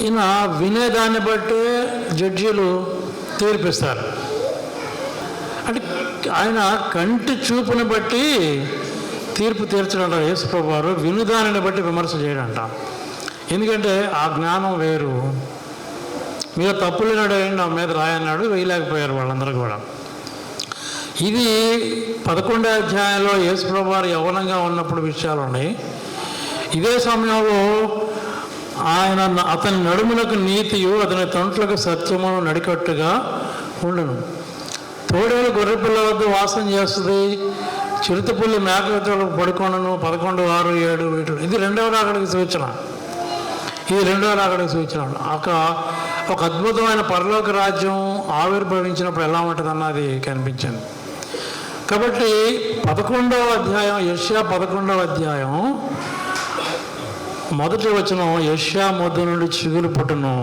ఈయన వినేదాన్ని బట్టి జడ్జీలు తీర్పిస్తారు. అంటే ఆయన కంటి చూపుని బట్టి తీర్పు తీర్చడంట యేసుప్రభు వారు, వినుదానిని బట్టి విమర్శ చేయడంట. ఎందుకంటే ఆ జ్ఞానం వేరు. మీరు తప్పులేనాడు నా మీద రాయన్నాడు, వేయలేకపోయారు వాళ్ళందరూ కూడా. ఇది 11వ అధ్యాయంలో యేసుప్రభు వారు యవ్వనంగా ఉన్నప్పుడు విషయాలు ఉన్నాయి. ఇదే సమయంలో అతని నడుమునకు నీతియు అతని తంట్లకు సత్యమును నడికట్టుగా ఉండును. తోడేలు గొర్రెపిల్ల వద్ద వాసం చేస్తుంది, చిరుతపుల్లి మేకతో పడుకొనను. 11:6-7 వీటి. ఇది రెండవ రాకడికి సూచన. ఒక అద్భుతమైన పరలోక రాజ్యం ఆవిర్భవించినప్పుడు ఎలా ఉంటుంది అన్నది కనిపించింది. కాబట్టి 11వ అధ్యాయం, యెషయా 11వ అధ్యాయం మొదటి వచనం, యెషయా ముద్ద నుండి చిగురు పుట్టును,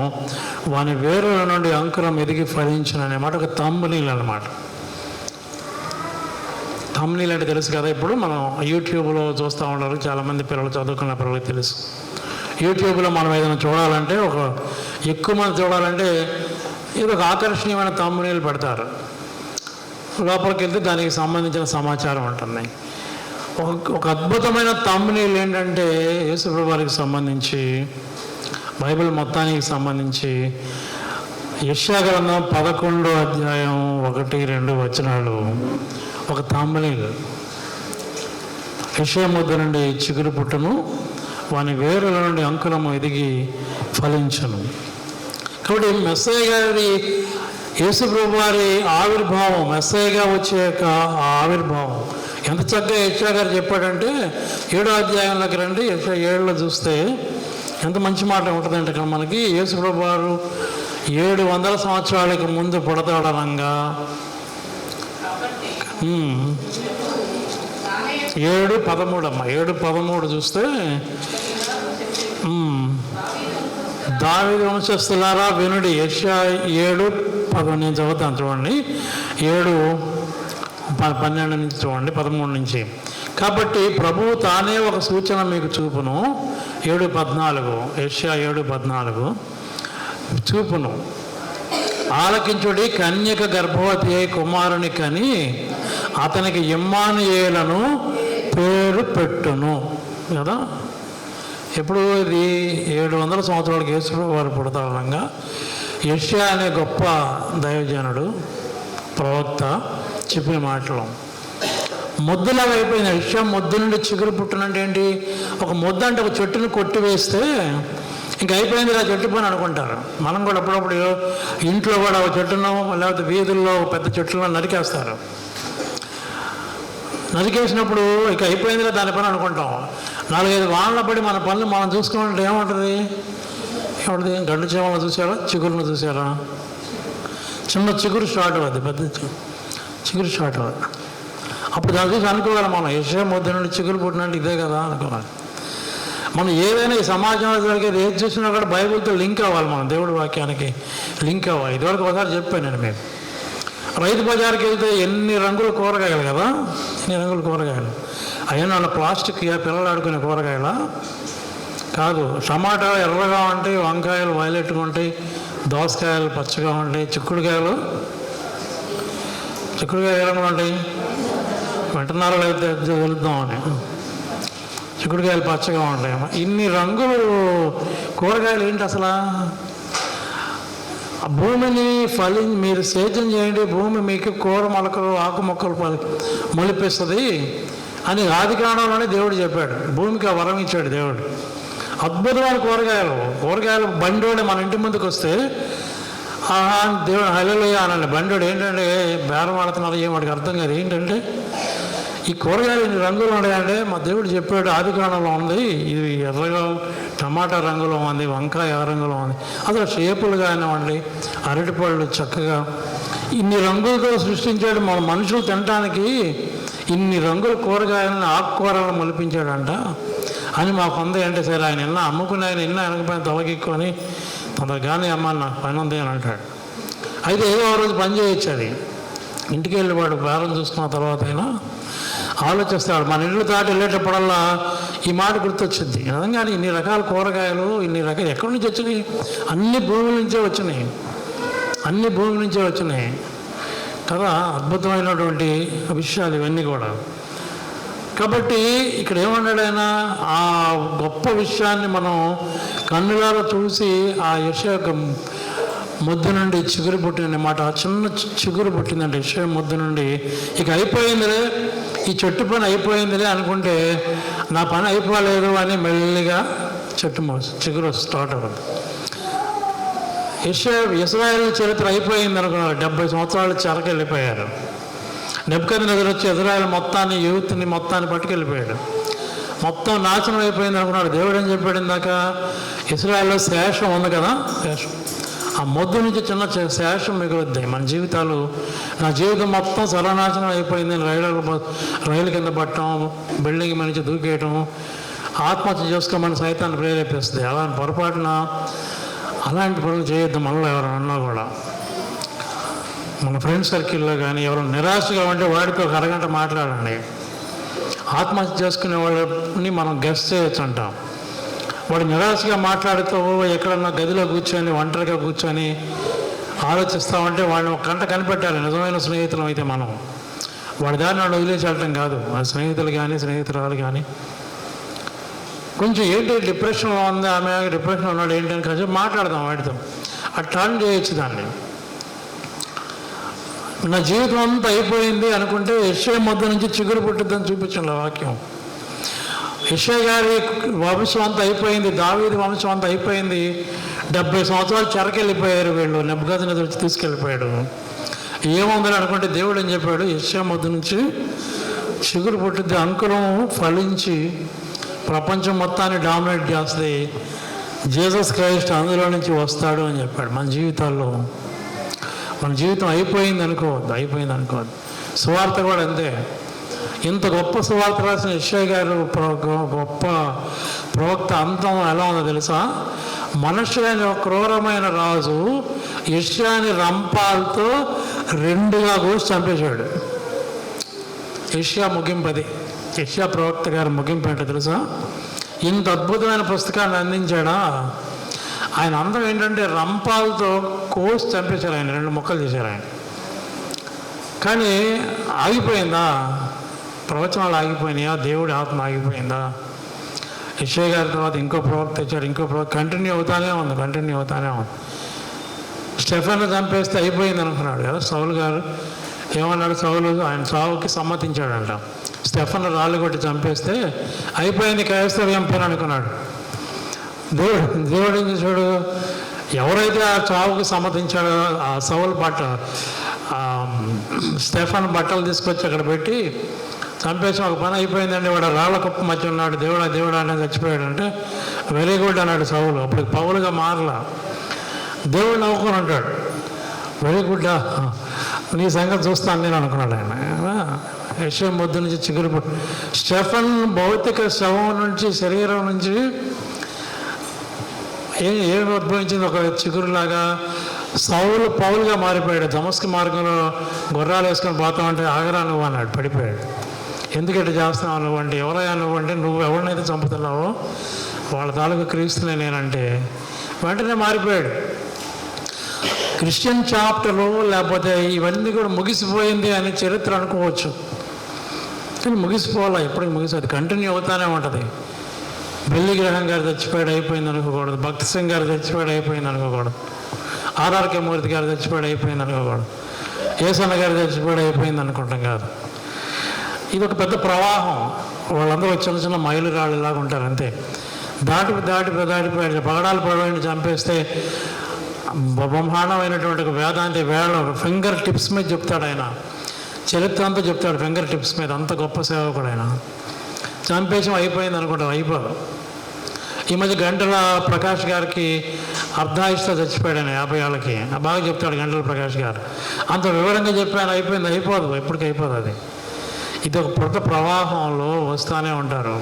వాని వేరుల నుండి అంకురం ఎదిగి ఫలించును అనే మాట ఒక తంబనీల్ అన్నమాట. తంబనీల్ అంటే తెలుసు కదా, ఇప్పుడు మనం యూట్యూబ్లో చూస్తూ ఉంటారు చాలామంది పిల్లలు, చదువుకున్న పిల్లలకి తెలుసు. యూట్యూబ్లో మనం ఏదైనా చూడాలంటే ఎక్కువ మంది చూడాలంటే ఇది ఒక ఆకర్షణీయమైన తమ్మునీళ్ళు పెడతారు. లోపలికి వెళ్తే దానికి సంబంధించిన సమాచారం ఉంటుంది. ఒక అద్భుతమైన తమ్మునీళ్ళు ఏంటంటే యేసుప్రభు వారికి సంబంధించి, బైబిల్ మొత్తానికి సంబంధించి యెషయా గ్రంథం 11వ అధ్యాయం 1-2 వచనాలు ఒక తమ్మునీళ్ళు. యెషయా ముద్ద నుండి చిగురు పుట్టును, వాని వేరుల నుండి అంకురము ఎదిగి ఫలించును. కాబట్టి మెస్సయ్య గారి, యేసుప్రభు వారి ఆవిర్భావం, మెస్సయ్యగా వచ్చే యొక్క ఆవిర్భావం ఎంత చక్కగా యెషయా గారు చెప్పాడంటే 7వ అధ్యాయంలోకి రండి. యెషయా 7లో చూస్తే ఎంత మంచి మాట ఉంటుందంటే ఇక్కడ మనకి యేసుప్రభు వారు 700 సంవత్సరాలకు ముందు పుడతాడనంగా 7:13 అమ్మ, 7:13 చూస్తే, దావీదు వంశస్థులారా వినుడి. యెషయా 7:10 నేను చదువుతాను చూడండి. 7:12 నుంచి చూడండి, 13 నుంచి. కాబట్టి ప్రభువు తానే ఒక సూచన మీకు చూపును. 7:14 యెషయా 7:14 చూపును. ఆలకించుడి, కన్యక గర్భవతి అయి కుమారుని కని అతనికి ఇమ్మానుయేలును పేరు పెట్టును కదా. ఎప్పుడు ఇది 700 సంవత్సరాలకు యేసుప్రభు వారు పుడతారనగా యెషయా అనే గొప్ప దైవజనుడు, ప్రవక్త చెప్పిన మాటలు ముద్దులాగా అయిపోయింది. యెషయా ముద్దు నుండి చిగురు పుట్టునంటే ఏంటి? ఒక ముద్ద అంటే ఒక చెట్టును కొట్టివేస్తే ఇంకా అయిపోయింది ఆ చెట్టు పని అనుకుంటారు. మనం కూడా అప్పుడప్పుడు ఇంట్లో కూడా ఒక చెట్టును, లేకపోతే వీధుల్లో పెద్ద చెట్లను నరికేస్తారు. నరికేసినప్పుడు ఇక అయిపోయిందిగా దాని పని అనుకుంటాం. 4-5 వానలు పడి మన పనులు మనం చూసుకుంటే ఏముంటుంది? గండు చేమలను చూసారా, చిగురును చూసారా? చిన్న చిగురు స్టార్ట్ అవుద్ది, పెద్ద చిగురు స్టార్ట్ అవుద్ది. అప్పుడు దాని చూసి అనుకోవాలి మనం, యెషయా ముద్ద నుండి చిగురు పుట్టినట్టు ఇదే కదా అనుకోవాలి. మనం ఏదైనా ఈ సమాజంలో జరిగేది ఏది చూసినా కూడా బైబిల్తో లింక్ అవ్వాలి, మనం దేవుడి వాక్యానికి లింక్ అవ్వాలి. ఇదివరకు ఒకసారి చెప్పాను నేను మీకు, రైతు బజార్కి వెళ్తే ఎన్ని రంగుల కూరగాయలు కదా, ఎన్ని రంగుల కూరగాయలు. అయినా వాళ్ళ ప్లాస్టిక్ పిల్లలు ఆడుకునే కూరగాయల కాదు. టమాటాలు ఎర్రగా ఉంటాయి, వంకాయలు వైలెట్గా ఉంటాయి, దోసకాయలు పచ్చగా ఉంటాయి, చిక్కుడుకాయలు ఏ రంగులు ఉంటాయి వింటున్నారో లేకపోతే వెళ్దామని. చిక్కుడుకాయలు పచ్చగా ఉంటాయి. ఇన్ని రంగులు కూరగాయలు ఏంటి అసలు? భూమిని మీరు సేద్యం చేయండి, భూమి మీకు కూర మొలకలు ఆకు మొక్కలు మొలిపిస్తుంది అని ఆదికాండంలోనే దేవుడు చెప్పాడు. భూమికి ఆ వరం ఇచ్చాడు దేవుడు. అద్భుతమైన కూరగాయలు బండోడు మన ఇంటి ముందుకు వస్తే దేవుడు హల్లెలూయా అనండి. బండోడు ఏంటంటే బేరం ఆడుతున్నారు, వాడికి అర్థం కాదు. ఏంటంటే ఈ కూరగాయలు ఇన్ని రంగులు ఉన్నాయంటే మా దేవుడు చెప్పాడు ఆదికాండంలో ఉంది, ఇది ఎర్రగా టమాటా రంగులో ఉంది, వంకాయ ఎర్ర రంగులో ఉంది. అసలు షేపులు కానివ్వండి, అరటిపళ్ళు చక్కగా ఇన్ని రంగులతో సృష్టించాడు. మన మనుషులు తినడానికి ఇన్ని రంగుల కూరగాయలను, ఆకుకూరలను మొలిపించాడంట అని మాకు ఉంది. అంటే సరే ఆయన ఎన్న అమ్ముకుని ఆయన ఎన్న వెనకపోయిన తొలగిక్కుని తొందరగానే అమ్మ నాకు పని ఉంది అని అంటాడు. అయితే ఏదో ఒక రోజు పని చేయొచ్చు. అది ఇంటికి వెళ్ళి వాడు బేరం చూసుకున్న తర్వాత అయినా ఆలోచిస్తాడు. మన ఇళ్ళు దాటి వెళ్ళేటప్పుడల్లా ఈ మాట గుర్తొచ్చింది. నిజంగా ఇన్ని రకాల కూరగాయలు, ఇన్ని రకాలు ఎక్కడి నుంచి వచ్చినాయి? అన్ని భూమి నుంచే వచ్చినాయి కదా. అద్భుతమైనటువంటి విషయాలు ఇవన్నీ కూడా. కాబట్టి ఇక్కడ ఏమన్నాడైనా ఆ గొప్ప విషయాన్ని మనం కన్నులారా చూసి ఆ యెషయా యొక్క ముద్దు నుండి చిగురు పుట్టిన మాట, చిన్న చిగురు పుట్టిందండి యెషయా ముద్దు నుండి. ఇక అయిపోయిందిలే, ఈ చెట్టు పని అయిపోయిందిలే అనుకుంటే నా పని అయిపోలేదు అని మెల్లిగా చిగురు స్టార్ట్ అవుతుంది. ఇశ్రాయేలు చరిత్ర అయిపోయింది అనుకున్నారు. 70 సంవత్సరాలు చెరకు వెళ్ళిపోయారు. నెబుకద్నెజరు వచ్చి ఇశ్రాయేలు మొత్తాన్ని, యూత్ని మొత్తాన్ని పట్టుకెళ్ళిపోయాడు. మొత్తం నాశనం అయిపోయింది అనుకున్నాడు. దేవుడు ఏం చెప్పాడు ఇందాక? ఇశ్రాయేల్లో శేషం ఉంది కదా, శేషం. ఆ మొద్దు నుంచి చిన్న శేషం మిగులుద్ది. మన జీవితాలు, నా జీవితం మొత్తం సర్వనాశనం అయిపోయింది, రైలు కింద పట్టడం, బిల్డింగ్ నుంచి దూకేయటం, ఆత్మహత్య చేసుకోమని సైతాన్ని ప్రేరేపిస్తుంది. అలాంటి పొరపాటున అలాంటి పనులు చేయొద్దు. మనలో ఎవరైనా అన్నా కూడా, మన ఫ్రెండ్ సర్కిల్లో కానీ ఎవరైనా నిరాశగా ఉంటే వాడితో ఒక అరగంట మాట్లాడండి. ఆత్మహత్య చేసుకునే వాళ్ళని మనం గెస్ట్ చేయొచ్చు అంటాం. వాడు నిరాశగా మాట్లాడుతూ ఎక్కడన్నా గదిలో కూర్చొని ఒంటరిగా కూర్చొని ఆలోచిస్తామంటే వాడిని ఒక గంట కనిపెట్టాలి. నిజమైన స్నేహితులం అయితే మనం వాడి దాన్ని వాడు వదిలేసి వెళ్ళటం కాదు. ఆ స్నేహితులు కానీ స్నేహితురాలు కానీ కొంచెం ఏంటి డిప్రెషన్లో ఉంది ఆమె, డిప్రెషన్లో ఉన్నాడు ఏంటి అని కొంచెం మాట్లాడదాం వాడితో. ఆ టర్న్ చేయొచ్చు దాన్ని. నా జీవితం అంతా అయిపోయింది అనుకుంటే యెషయా మొద్దు నుంచి చిగురు పుట్టుద్దని చూపించండి వాక్యం. యెషయా గారి వంశం అంతా అయిపోయింది, దావీదు వంశం అంతా అయిపోయింది, 70 సంవత్సరాలు చెరకెళ్ళిపోయారు వీళ్ళు, నెబుకద్నెజరు వచ్చి తీసుకెళ్ళిపోయాడు. ఏముందని అనుకుంటే దేవుడు ఏం చెప్పాడు, యెషయా మొద్దు నుంచి చిగురు పుట్టుద్ది, అంకురం ఫలించి ప్రపంచం మొత్తాన్ని డామినేట్ చేస్తుంది, జీసస్ క్రైస్ట్ అందులో నుంచి వస్తాడు అని చెప్పాడు. మన జీవితాల్లో మన జీవితం అయిపోయింది అనుకోవద్దు. సువార్త కూడా అంతే. ఇంత గొప్ప సువార్త రాసిన యెషయా గారు గొప్ప ప్రవక్త అంతం ఎలా ఉందో తెలుసా? మనుషులైన క్రూరమైన రాజు యెషయాని రంపాలతో 2గా కోసి చంపేశాడు. యెషయా ముగింపది. యెషయా ప్రవక్త గారు ముగింపు ఏంటో తెలుసా? ఇంత అద్భుతమైన పుస్తకాన్ని అందించాడా. ఆయన అందం ఏంటంటే రంపాలతో కోసి చంపేశారు ఆయన, 2 ముక్కలు చేశారు ఆయన. కానీ ఆగిపోయిందా? ప్రవచనాలు ఆగిపోయినాయా? దేవుడి ఆత్మ ఆగిపోయిందా? యెషయా గారి తర్వాత ఇంకో ప్రవక్త తెచ్చాడు, ఇంకో ప్రవక్త, కంటిన్యూ అవుతానే ఉంది. స్టెఫెన్ చంపేస్తే అయిపోయింది అనుకున్నాడు కదా సౌలు గారు. ఏమన్నాడు సౌలు? ఆయన సావుకి సమ్మతించాడంట. స్టెఫెన్ రాళ్ళు కొట్టి చంపేస్తే అయిపోయింది, క్రైస్తవ్యం పని అనుకున్నాడు. దేవుడు ఏం చేశాడు? ఎవరైతే ఆ చావుకి సమ్మతించాడో ఆ సౌలు స్టెఫెన్ బట్టలు తీసుకొచ్చి అక్కడ పెట్టి చంపేసి ఒక పని అయిపోయిందండి, వాడు రాళ్ళ కుప్ప మధ్య ఉన్నాడు, దేవుడా అని చచ్చిపోయాడంటే వెరీ గుడ్ అన్నాడు సౌలు. అప్పుడు పౌలుగా మారలా. దేవుడు నవ్వుకొని అంటాడు, వెరీ గుడ్డా, నీ సంగతి చూస్తాను నేను అనుకున్నాడు ఆయన. యెషయా మొద్దు నుంచి చిగురు. స్టెఫెన్ భౌతిక శవం నుంచి, శరీరం నుంచి ఏమి ఉద్భవించింది? ఒక చిగురులాగా. సౌలు పౌలుగా మారిపోయాడు. దమస్కు మార్గంలో గుర్రాలు వేసుకొని పోతా ఉంటే ఆగరా నువ్వు అన్నాడు, పడిపోయాడు. ఎందుకంటే చేస్తున్నావు నువ్వు అంటే, ఎవరయ్యా నువ్వు అంటే, నువ్వు ఎవరినైతే చంపుతున్నావో వాళ్ళ తాలూకు క్రీస్తునే నేనంటే వెంటనే మారిపోయాడు. క్రిస్టియన్ చాప్టర్లు లేకపోతే ఇవన్నీ కూడా ముగిసిపోయింది అని చరిత్ర అనుకోవచ్చు, కానీ ముగిసిపోవాలా, ఎప్పటికీ ముగిసి కంటిన్యూ అవుతానే ఉంటుంది. బెల్లి గ్రహం గారు చచ్చిపోయాడు అయిపోయింది అనుకోకూడదు, భక్తి సింగ్ గారు చచ్చిపోయాడు అయిపోయింది అనుకోకూడదు, ఆర్ఆర్కే మూర్తి గారు చచ్చిపోయాడు అయిపోయింది అనుకోకూడదు, ఏసన్న గారు చచ్చిపోయాడు అయిపోయింది అనుకుంటాం కాదు. ఇది ఒక పెద్ద ప్రవాహం. వాళ్ళందరూ చిన్న చిన్న మైలురాళ్ళలాగా ఉంటారు అంతే. దాటిపోయాడు. పగడాలు పడవని చంపేస్తే బ్రహ్మాండమైనటువంటి ఒక వేదాంతి వేళ ఫింగర్ టిప్స్ మీద చెప్తాడు ఆయన, చరిత్ర అంతా చెప్తాడు ఫింగర్ టిప్స్ మీద. అంత గొప్ప సేవకుడు ఆయన. చంపేసం అయిపోయింది అనుకుంటాం, అయిపోదు. ఈ మధ్య గంటల ప్రకాష్ గారికి అర్ధాయుష్తో చచ్చిపోయాడు ఆయన 50 ఏళ్ళకి. బాగా చెప్తాడు గంటల ప్రకాష్ గారు. అంత వివరంగా చెప్పాను, అయిపోదు, ఎప్పటికీ అయిపోదు అది. ఇది ఒక పెద్ద ప్రవాహంలో వస్తూనే ఉంటారు.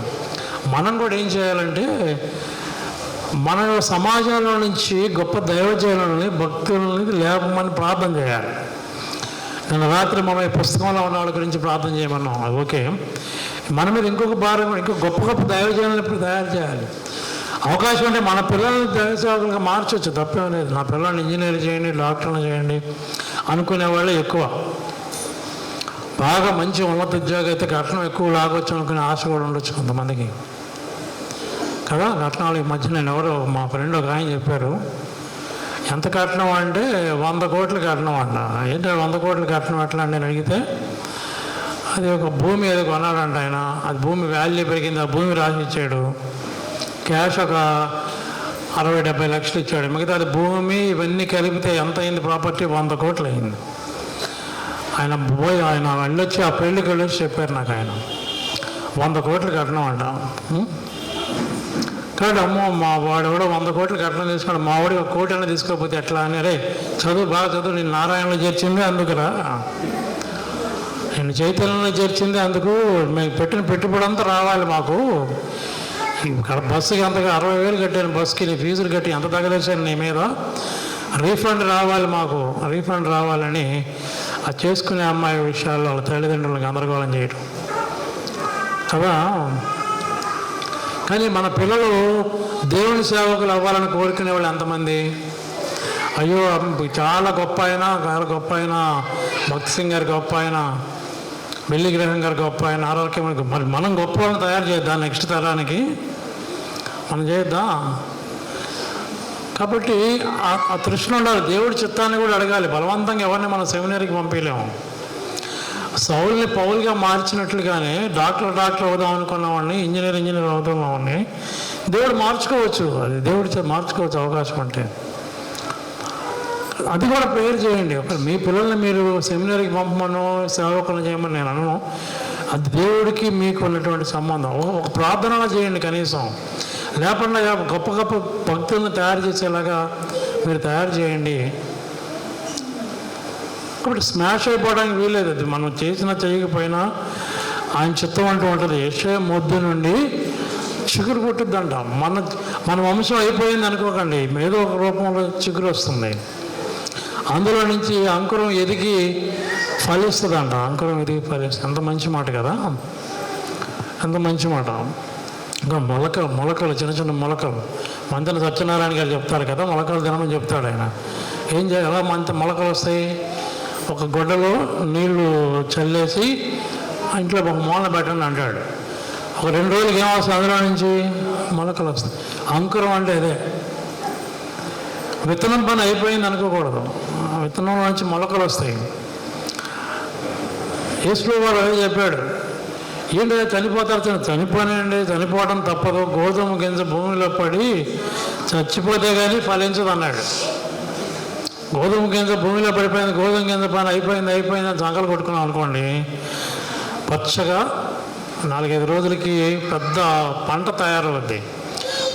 మనం కూడా ఏం చేయాలంటే, మన సమాజంలో నుంచి గొప్ప దైవజనులని, భక్తులని లేపమని ప్రార్థన చేయాలి. నిన్న రాత్రి మనం ఈ పుస్తకంలో ఉన్న వాళ్ళ గురించి ప్రార్థన చేయమన్నాం, అది ఓకే. మన మీద ఇంకొక భారం, గొప్ప దైవజనులను ఇప్పుడు తయారు చేయాలి. అవకాశం అంటే మన పిల్లల్ని దైవ సేవకులుగా మార్చవచ్చు, తప్పేం లేదు. నా పిల్లల్ని ఇంజనీర్ చేయండి, డాక్టర్లు చేయండి అనుకునే వాళ్ళే ఎక్కువ. బాగా మంచి ఉన్నత ఉద్యోగం అయితే కట్నం ఎక్కువ లాగొచ్చు అనుకునే ఆశ కూడా ఉండొచ్చు కొంతమందికి కదా. కట్నాలు ఈ మధ్య నేను ఎవరో మా ఫ్రెండ్ ఒక ఆయన చెప్పారు, ఎంత కట్నం అంటే 100 కోట్లు కట్నం అంట. ఏంటంటే 100 కోట్లు కట్నం ఎట్లా అని నేను అడిగితే, అది ఒక భూమి ఏదో కొన్నాడంట ఆయన. అది భూమి వాల్యూ పెరిగింది, ఆ భూమి రాసి ఇచ్చాడు. క్యాష్ ఒక 60-70 లక్షలు ఇచ్చాడు. మిగతా అది భూమి ఇవన్నీ కలిపితే ఎంత అయింది ప్రాపర్టీ? 100 కోట్లు అయింది. ఆయన వెళ్ళొచ్చి ఆ పెళ్ళికి వెళ్ళొచ్చి చెప్పారు నాకు, ఆయన 100 కోట్లు కట్నం అంట. కాబట్టి అమ్మో మా వాడు ఎవడో 100 కోట్లు కట్నం తీసుకున్నాడు, మా వాడికి 1 కోటి అయినా తీసుకోకపోతే ఎట్లా అని. అరే బాగా చదువు, నేను నారాయణలో చేర్చింది అందుకురా, నేను చైతన్యంలో చేర్చింది అందుకు, మేము పెట్టిన పెట్టుబడి అంతా రావాలి మాకు. ఇక్కడ బస్సుకి అంతగా 60,000 కట్టాను, బస్సుకి నీ ఫీజులు కట్టి ఎంత తగ్గదేశాను నీ మీద, రీఫండ్ రావాలి మాకు, రీఫండ్ రావాలని అది చేసుకునే అమ్మాయి విషయాల్లో వాళ్ళ తల్లిదండ్రులకు గందరగోళం చేయటం కదా. కానీ మన పిల్లలు దేవుని సేవకులు అవ్వాలని కోరుకునే వాళ్ళు ఎంతమంది? అయ్యో చాలా గొప్ప అయినా భక్తి సింగ్ గారు గొప్ప అయినా, బిల్లి గ్రహం గారు గొప్ప అయిన, ఆరోగ్యం మరి మనం గొప్ప వాళ్ళని తయారు చేద్దాం నెక్స్ట్ తరానికి, మనం చేద్దాం. కాబట్టి ఆ తృష్ణ ఉండాలి. దేవుడి చిత్తాన్ని కూడా అడగాలి. బలవంతంగా ఎవరిని మనం సెమినరీకి పంపించలేము. సౌల్ని పౌల్గా మార్చినట్లుగానే డాక్టర్ అవుదాం అనుకున్న వాడిని ఇంజనీర్ అవుదాం వాడిని దేవుడు మార్చుకోవచ్చు. అది దేవుడి మార్చుకోవచ్చు అవకాశం అంటే. అది కూడా ప్రేయర్ చేయండి. మీ పిల్లల్ని మీరు సెమినరీకి పంపమను, సేవకులను చేయమని నేను అనను. అది దేవుడికి మీకు ఉన్నటువంటి సంబంధం. ఒక ప్రార్థన చేయండి కనీసం. లేకుండా గొప్ప గొప్ప భక్తులను తయారు చేసేలాగా మీరు తయారు చేయండి. కాబట్టి స్మాష్ అయిపోవడానికి వీలేదు. అది మనం చేయకపోయినా ఆయన చిత్తం అంటూ ఉంటుంది. యెషయా మొద్దు నుండి చిగురు పుట్టుద్దంట. మన వంశం అయిపోయింది అనుకోకండి, ఏదో ఒక రూపంలో చిగురు వస్తుంది. అందులో నుంచి అంకురం ఎదిగి ఫలిస్తుందంట. అంకురం ఎదిగి ఫలిస్తుంది. ఎంత మంచి మాట కదా, ఎంత మంచి మాట. ఇంకా మొలకలు చిన్న మొలకలు మంతెన సత్యనారాయణ గారు చెప్తారు కదా, మొలకలు తినమని చెప్తాడు ఆయన. ఏం చేయాలి? ఎలా మొలకలు వస్తాయి? ఒక గొడ్డలో నీళ్లు చల్లేసి ఇంట్లో ఒక మూలన పెట్టండి అంటాడు. ఒక 2 రోజులకి ఏమొస్తుంది? అందులో నుంచి మొలకలు వస్తాయి. అంకురం అంటే అదే. విత్తనం పని అయిపోయింది అనుకోకూడదు. విత్తనం నుంచి మొలకలు వస్తాయి. యేసు వారు అదే చెప్పాడు. ఏంటి చనిపోతారు? చనిపోవడం తప్పదు. గోధుమ గింజ భూమిలో పడి చచ్చిపోతే కానీ ఫలించదు అన్నాడు. గోధుమ గింజ భూమిలో పడిపోయింది, గోధుమ గింజ పని అయిపోయింది అని సంకలు కొట్టుకున్నాం అనుకోండి, పచ్చగా 4-5 రోజులకి పెద్ద పంట తయారవుద్ది.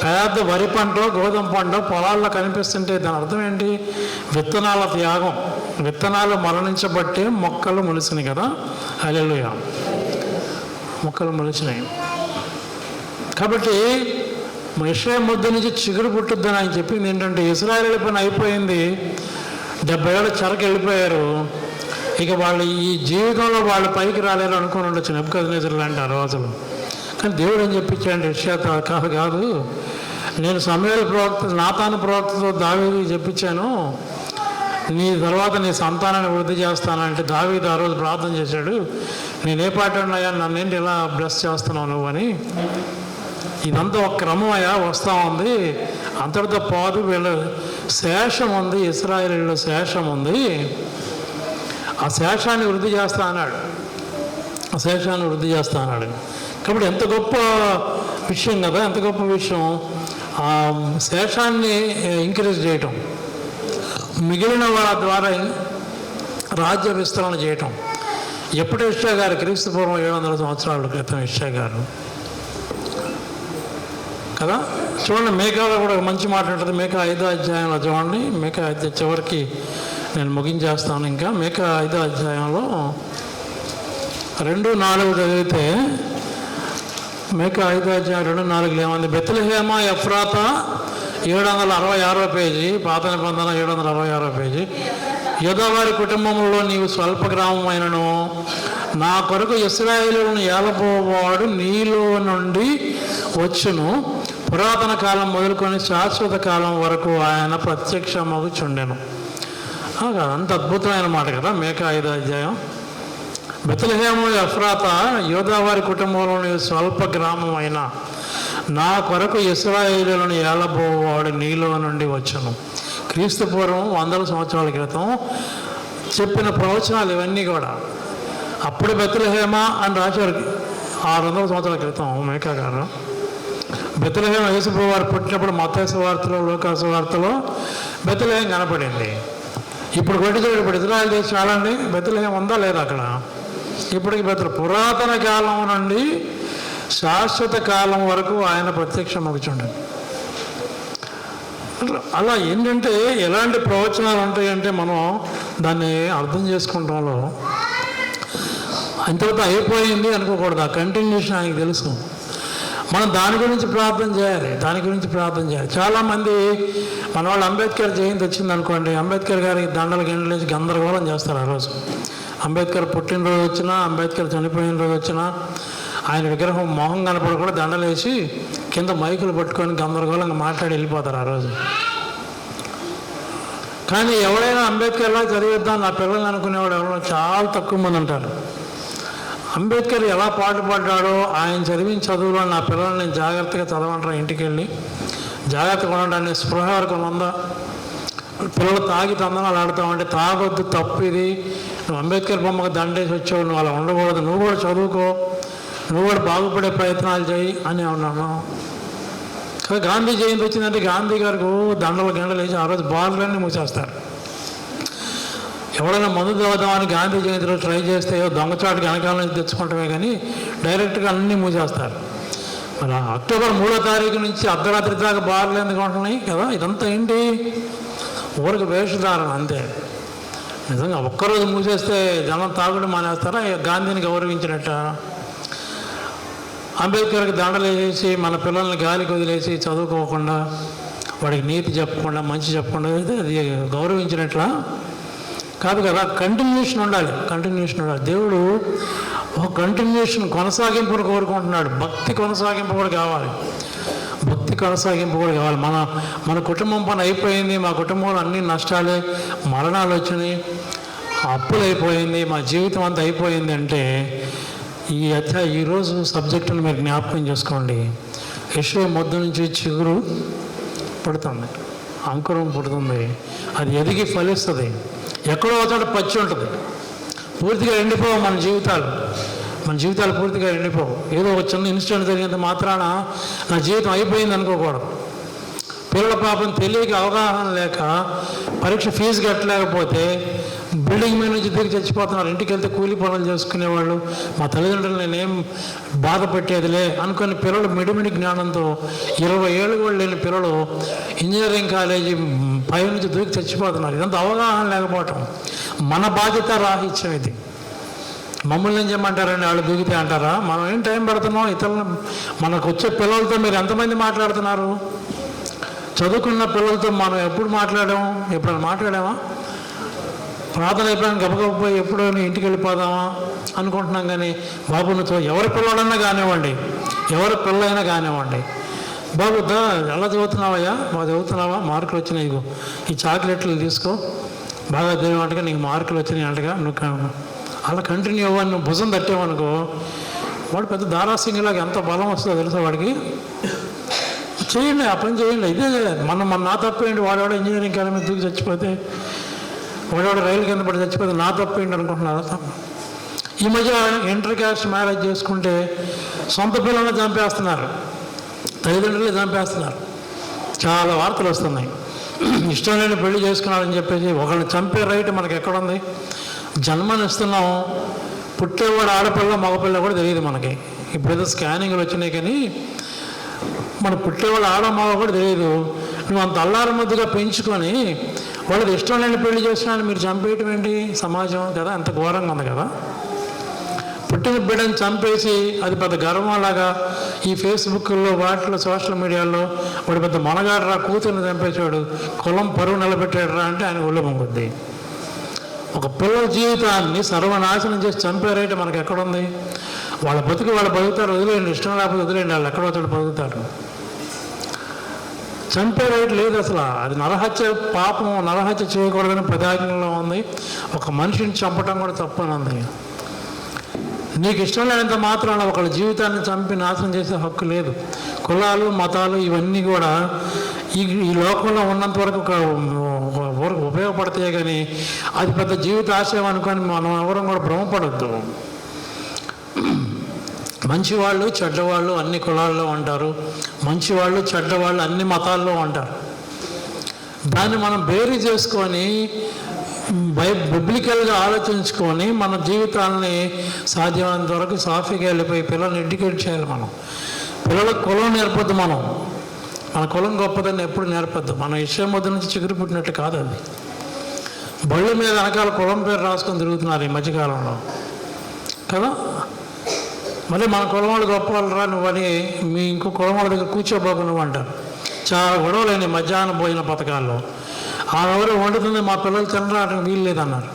పెద్ద వరి పంట, గోధుమ పంట పొలాల్లో కనిపిస్తుంటే దాని అర్థం ఏంటి? విత్తనాల త్యాగం. విత్తనాలు మరణించబట్టే మొక్కలు మొలిసినాయి కదా. హల్లెలూయా, మొక్కలు మొలిచినాయి. కాబట్టి యెషయా మొద్దు నుంచి చిగురు పుట్టుద్దని ఆయన చెప్పింది ఏంటంటే, ఇశ్రాయేలు పని అయిపోయింది, 70 ఏళ్ళ చెరకు వెళ్ళిపోయారు. ఇక వాళ్ళు ఈ జీవితంలో వాళ్ళు పైకి రాలేరు అనుకుని ఉండొచ్చు నెబుకద్నెజరు లాంటి ఆ రోజులు. కానీ దేవుడు ఏం చెప్పించాడు? యెషయా కాదు, నేను సమూయేలు ప్రవక్త, నాతాను ప్రవక్తతో దావీదుకి చెప్పించాను, నీ తర్వాత నీ సంతానాన్ని వృద్ధి చేస్తానంటే దావీదు ఆ రోజు ప్రార్థన చేశాడు, నేనే పాట ఉన్నాయా, నన్నేంటి ఇలా బ్లెస్ చేస్తున్నావు నువ్వు అని. ఇదంతా ఒక క్రమం అయ్యా వస్తూ ఉంది, అంతటితో పాదు. వీళ్ళ శేషం ఉంది, ఇశ్రాయేలీయుల శేషం ఉంది, ఆ శేషాన్ని వృద్ధి చేస్తా అన్నాడు. ఆ శేషాన్ని వృద్ధి చేస్తా అన్నాడు. కాబట్టి ఎంత గొప్ప విషయం కదా, ఎంత గొప్ప విషయం. ఆ శేషాన్ని ఇంక్రీజ్ చేయటం, మిగిలిన వాళ్ళ ద్వారా రాజ్య విస్తరణ చేయటం. ఎప్పుడు యెషయా గారు? క్రీస్తు పూర్వం 700 సంవత్సరాల క్రితం యెషయా గారు కదా. చూడండి, మేకాలో కూడా మంచి మాట ఉంటుంది. మేకా 5వ అధ్యాయంలో చూడండి. మేకా చివరికి నేను ముగించేస్తాను. ఇంకా మేకా 5వ అధ్యాయంలో 2-4 చదివితే, మేకా 5వ అధ్యాయం 2-4 ఏమంది? బెత్లెహేమ ఎఫ్రాతా 766వ పేజీ, పాత నిబంధన 766వ పేజీ. యూదావారి కుటుంబంలో నీవు స్వల్ప గ్రామమైనను, నా కొరకు ఇశ్రాయేలును ఏలబోవాడు నీలో నుండి వచ్చును, పురాతన కాలం మొదలుకొని శాశ్వత కాలం వరకు ఆయన ప్రత్యక్షమగుచుండెను. అంత అద్భుతమైన మాట కదా మేకా 5వ అధ్యాయం. బెత్లెహేము ఎఫ్రాతా యూదావారి కుటుంబంలోని స్వల్ప గ్రామం అయిన నా కొరకు ఇశ్రాయేలును ఏలబోవాడు నీలో నుండి వచ్చును. క్రీస్తు పూర్వం 100 సంవత్సరాల క్రితం చెప్పిన ప్రవచనాలు ఇవన్నీ కూడా. అప్పుడు బెత్లెహేమ అని రాశారు 600 సంవత్సరాల క్రితం మేకా గారు. బెత్లెహేమ యేసుప్రభువు వారు పుట్టినప్పుడు మత్తయి సువార్తలో, లూకా సువార్తలో బెత్లెహేమ కనపడింది. ఇప్పుడు ఇప్పుడు ఇజ్రాయెల్ దేశం చాలండి, బెత్లెహేమ ఉందా లేదా అక్కడ? ఇప్పటికి పురాతన కాలం నుండి శాశ్వత కాలం వరకు ఆయన ప్రత్యక్షమగుచుండెను. అలా ఏంటంటే ఎలాంటి ప్రవచనాలు ఉంటాయంటే మనం దాన్ని అర్థం చేసుకుంటాలో అంతవరకు అయిపోయింది అనుకోకూడదు. ఆ కంటిన్యూషన్ ఆయనకు తెలుసు. మనం దాని గురించి ప్రార్థన చేయాలి. చాలామంది మన వాళ్ళు అంబేద్కర్ జయంతి వచ్చింది అనుకోండి, అంబేద్కర్ గారికి దండలు వేసి గందరగోళం చేస్తారు ఆ రోజు. అంబేద్కర్ పుట్టినరోజు వచ్చినా, అంబేద్కర్ చనిపోయిన రోజు వచ్చినా, ఆయన విగ్రహం మొహం కనపడి కూడా దండలు వేసి కింద మైకులు పట్టుకొని గందరగోళంగా మాట్లాడి వెళ్ళిపోతారు ఆ రోజు. కానీ ఎవరైనా అంబేద్కర్లా చదివిద్దాం నా పిల్లల్ని అనుకునేవాడు ఎవరో చాలా తక్కువ మంది ఉంటారు. అంబేద్కర్ ఎలా పాటుపడ్డాడో ఆయన చదివిన చదువులో నా పిల్లల్ని నేను జాగ్రత్తగా చదవంటాను, ఇంటికి వెళ్ళి జాగ్రత్తగా ఉండడానికి స్పృహ వరకు ఉందా? పిల్లలు తాగి తందనాలు ఆడుతామంటే తాగొద్దు, తప్పు ఇది, నువ్వు అంబేద్కర్ బొమ్మకు దండేసి వచ్చావు, నువ్వు అలా ఉండకూడదు, నువ్వు కూడా చదువుకో, నువ్వు కూడా బాగుపడే ప్రయత్నాలు చేయి అని అన్నాను. గాంధీ జయంతి వచ్చిందంటే గాంధీ గారికి దండలు గంటలు వేసి ఆ రోజు బార్లన్నీ మూసేస్తారు. ఎవరైనా మందు తాగుదామని గాంధీ జయంతిలో ట్రై చేస్తే దొంగచాటుకి వెనకాల నుంచి తెచ్చుకుంటామే కానీ డైరెక్ట్గా అన్నీ మూసేస్తారు. మరి అక్టోబర్ 3వ తారీఖు నుంచి అర్ధరాత్రి దాకా బార్లు ఎందుకు ఉంటున్నాయి కదా? ఇదంతా ఏంటి? ఊరికి వేషధారణ అంతే. నిజంగా ఒక్కరోజు మూసేస్తే జనం తాగుడు మానేస్తారా? గాంధీని గౌరవించినట్ట. అంబేద్కర్కి దండలు వేసేసి మన పిల్లల్ని గాలికి వదిలేసి చదువుకోకుండా వాడికి నీతి చెప్పకుండా మంచి చెప్పకుండా అది గౌరవించినట్లా కాదు కదా. కంటిన్యూషన్ ఉండాలి. దేవుడు ఒక కంటిన్యూషన్, కొనసాగింపును కోరుకుంటున్నాడు. భక్తి కొనసాగింపు కూడా కావాలి. మన కుటుంబం పని అయిపోయింది, మా కుటుంబంలో అన్ని నష్టాలే, మరణాలు వచ్చినాయి, అప్పులు అయిపోయింది, మా జీవితం అంతా అయిపోయింది అంటే ఈరోజు సబ్జెక్టును మీరు జ్ఞాపకం చేసుకోండి. యెషయా మొద్దు నుంచి చిగురు పుడుతుంది, అంకురం పుడుతుంది, అది ఎదిగి ఫలిస్తుంది. ఎక్కడో ఒకచోట పచ్చి ఉంటుంది. పూర్తిగా ఎండిపోవు మన జీవితాలు పూర్తిగా ఎండిపోవు. ఏదో ఒక చిన్న ఇన్సిడెంట్ జరిగినంత మాత్రాన నా జీవితం అయిపోయింది అనుకోకూడదు. పిల్లల పాపం తెలియక, అవగాహన లేక, పరీక్ష ఫీజు కట్టలేకపోతే బిల్డింగ్ మీద నుంచి దిగి చచ్చిపోతున్నారు. ఇంటికి వెళ్తే కూలి పనులు చేసుకునేవాళ్ళు, మా తల్లిదండ్రులు నేనేం బాధ పెట్టేదిలే అనుకుని పిల్లలు మిడిమిడి జ్ఞానంతో 20 ఏళ్ళు కూడా లేని పిల్లలు ఇంజనీరింగ్ కాలేజీ పై నుంచి దూకి చచ్చిపోతున్నారు. ఇదంతా అవగాహన లేకపోవటం, మన బాధ్యత రాహిత్యం ఇది. మమ్మల్ని ఏం చేయమంటారండి వాళ్ళు దూకితే అంటారా? మనం ఏం టైం పడుతున్నాం ఇతరులను? మనకు వచ్చే పిల్లలతో మీరు ఎంతమంది మాట్లాడుతున్నారు? చదువుకున్న పిల్లలతో మనం ఎప్పుడు మాట్లాడాము? ఎప్పుడైనా మాట్లాడామా? ప్రార్థన ఎప్పుడైనా గబగబపోయి ఎప్పుడో ఇంటికి వెళ్ళిపోదామా అనుకుంటున్నాం. కానీ బాబు నువ్వు ఎవరి పిల్లలైనా కానివ్వండి, ఎవరి పిల్లలైనా కానివ్వండి, బాబు ఎలా చదువుతున్నావయ్యా? బాగా చదువుతున్నావా? మార్కులు వచ్చినాయి, ఇగో ఈ చాక్లెట్లు తీసుకో, బాగా చదివేమంటగా నీకు మార్కులు వచ్చినాయి అంటగా నువ్వు అలా కంటిన్యూ అవ్వని నువ్వు భుజం తట్టేవనుకో, వాడు పెద్ద దారాసింగిలాగా ఎంత బలం వస్తుందో తెలుసా వాడికి. చేయండి, ఆ పని చేయండి. ఇదే నా తప్పేంటి? వాడవాడు ఇంజనీరింగ్ కాలేజ్ మీద దూకి చచ్చిపోతే, వాడవాడు రైలు కింద పడి చచ్చిపోతే నా తప్పేంటి అనుకుంటున్నారు. ఈ మధ్య ఇంటర్ క్యాస్ట్ మ్యారేజ్ చేసుకుంటే సొంత పిల్లల్ని చంపేస్తున్నారు, తల్లిదండ్రులే చంపేస్తున్నారు. చాలా వార్తలు వస్తున్నాయి. ఇష్టం లేని పెళ్లి చేసుకున్నారని చెప్పేసి ఒకళ్ళని చంపే రైట్ మనకి ఎక్కడుంది? జన్మనిస్తున్నాం, పుట్టేవాడు ఆడపిల్ల మగపిల్ల కూడా తెలియదు మనకి. ఇప్పుడేదో స్కానింగ్లు వచ్చినాయి కానీ మన పుట్టేవాడు ఆడ మగ కూడా తెలియదు. నువ్వు అంత అల్లారు ముద్దుగా పెంచుకొని వాళ్ళది ఇష్టం లేని పెళ్లి చేస్తున్నాను మీరు చంపేయటం ఏంటి? సమాజం కదా, ఎంత ఘోరంగా ఉంది కదా. పుట్టిన బిడ్డని చంపేసి అది పెద్ద గర్వంలాగా ఈ ఫేస్బుక్లో, వాటిలో, సోషల్ మీడియాలో వాడు పెద్ద మనగాడరా, కూతుర్ని చంపేసాడు, కులం పరువు నిలబెట్టాడరా అంటే ఆయన ఒళ్ళు పొంగుద్ది. ఒక పిల్లల జీవితాన్ని సర్వనాశనం చేసి చంపారైతే మనకు ఎక్కడుంది? వాళ్ళ బతుకు వాళ్ళు బతుకుతారు, వదిలేయండి. ఇష్టం లేకపోతే వదిలేయండి, వాళ్ళు ఎక్కడో చోట బతుకుతారు. చంపే రైట్ లేదు అసలు. అది నరహత్య పాపం, నరహత్య చేయకూడదని ప్రధానంలో ఉంది. ఒక మనిషిని చంపటం కూడా తప్పని ఉంది. నీకు ఇష్టం లేనంత మాత్రాన ఒకళ్ళ జీవితాన్ని చంపి నాశనం చేసే హక్కు లేదు. కులాలు, మతాలు ఇవన్నీ కూడా ఈ లోకంలో ఉన్నంత వరకు ఉపయోగపడతాయి కానీ అది పెద్ద జీవిత ఆశయం అనుకొని మనం ఎవరం కూడా భ్రమపడద్దు. మంచివాళ్ళు, చెడ్డవాళ్ళు అన్ని కులాల్లో ఉంటారు, మంచివాళ్ళు, చెడ్డవాళ్ళు అన్ని మతాల్లో ఉంటారు. దాన్ని మనం బేరీ చేసుకొని బిబ్లికల్గా ఆలోచించుకొని మన జీవితాలని సాధ్యమైనంత వరకు సాఫీగా వెళ్ళిపోయి పిల్లల్ని ఎడ్యుకేట్ చేయాలి. మనం పిల్లలకు కులం నేర్పొద్దు. మన కులం గొప్పదని ఎప్పుడు నేర్పొద్దు. మన ఇష్టం వద్ద నుంచి చిగురు పుట్టినట్టు కాదు అది. బళ్ళు మీద వెనకాల కులం పేరు రాసుకొని తిరుగుతున్నారు ఈ మధ్యకాలంలో కదా. మళ్ళీ మన కులం వాళ్ళు గొప్ప వాళ్ళు రా నువ్వని మీ ఇంకో కులం వాళ్ళ దగ్గర కూర్చోబోకు నువ్వు అంటారు. చాలా గొడవలేని మధ్యాహ్న భోజన పథకాల్లో ఆమె ఎవరో వండుతుంది, మా పిల్లలు తినడానికి వీలు లేదన్నారు.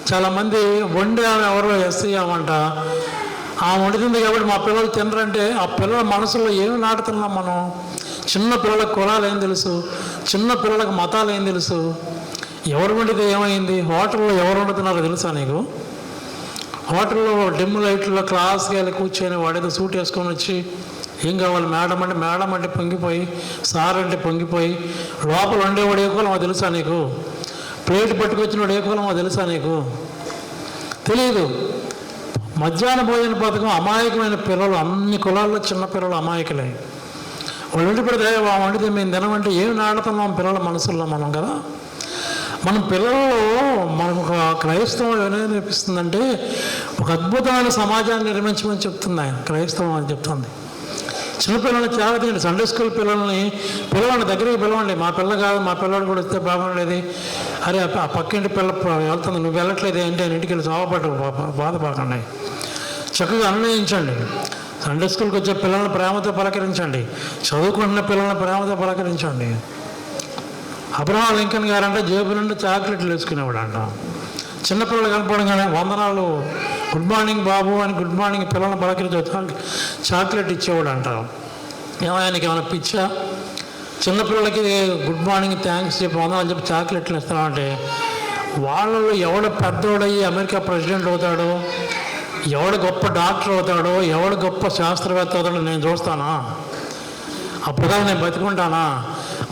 చాలామంది వండే ఆమె ఎవరో ఎస్సీ అవంట, ఆమె వండుతుంది కాబట్టి మా పిల్లలు తినరంటే ఆ పిల్లల మనసులో ఏమి నాటుతున్నాం మనం? చిన్న పిల్లలకు కులాలు ఏం తెలుసు? చిన్న పిల్లలకు మతాలు ఏం తెలుసు? ఎవరు వండితే ఏమైంది? హోటల్లో ఎవరు వండుతున్నారో తెలుసా నీకు? హోటల్లో డిమ్ లైట్లో క్లాస్కి వెళ్ళి కూర్చొని వాడేదో సూట్ వేసుకొని వచ్చి ఏం కావాలి మేడం అంటే పొంగిపోయి, సార్ అంటే పొంగిపోయి, లోపల వండేవాడు ఏ కులమో తెలుసా నీకు? ప్లేట్ పట్టుకొచ్చినవాడు ఏ కులమో తెలుసా నీకు? తెలియదు. మధ్యాహ్న భోజన పథకం అమాయకమైన పిల్లలు, అన్ని కులాల్లో చిన్న పిల్లలు అమాయకులే. వాళ్ళు వండి పెడితే వండితే మేము తినమంటే ఏం నాడుతున్నాం పిల్లల మనసుల్లో మనం కదా. మన పిల్లల్లో మనకు ఒక క్రైస్తవం ఏమైనా నేర్పిస్తుందంటే ఒక అద్భుతమైన సమాజాన్ని నిర్మించమని చెప్తుంది ఆయన. క్రైస్తవం అని చెప్తుంది. చిన్నపిల్లల్ని త్యాగండి. సండే స్కూల్ పిల్లల్ని దగ్గరికి పిలవండి. మా పిల్ల కాదు, మా పిల్లడు కూడా వస్తే బాగుండేది. అరే ఆ పక్కింటి పిల్ల వెళ్తుంది, నువ్వు వెళ్ళట్లేదు ఏంటి అని ఇంటికి వెళ్ళి చావపడ్డ బాధపడకండి. చక్కగా అన్వయించండి. సండే స్కూల్కి వచ్చే పిల్లల్ని ప్రేమతో పలకరించండి. చదువుకుంటున్న పిల్లల్ని ప్రేమతో పలకరించండి. అబ్రహాం లింకన్ గారంటే జేబు నుండి చాక్లెట్లు వేసుకునేవాడు అంట. చిన్నపిల్లలు కనపడగానే వందనాలు, గుడ్ మార్నింగ్ బాబు అని గుడ్ మార్నింగ్ పిల్లల్ని పలకరించి చాక్లెట్ ఇచ్చేవాడు అంట. ఆయనకి ఏమైనా పిచ్చా? చిన్నపిల్లలకి గుడ్ మార్నింగ్ థ్యాంక్స్ చెప్పి వందనాలు చెప్పి చాక్లెట్లు ఇస్తామంటే వాళ్ళలో ఎవడు పెద్దోడయ్యి అమెరికా ప్రెసిడెంట్ అవుతాడో, ఎవడు గొప్ప డాక్టర్ అవుతాడో, ఎవడు గొప్ప శాస్త్రవేత్త అవుతాడో నేను చూస్తానా? అప్పుడుగా నేను బతికుంటానా?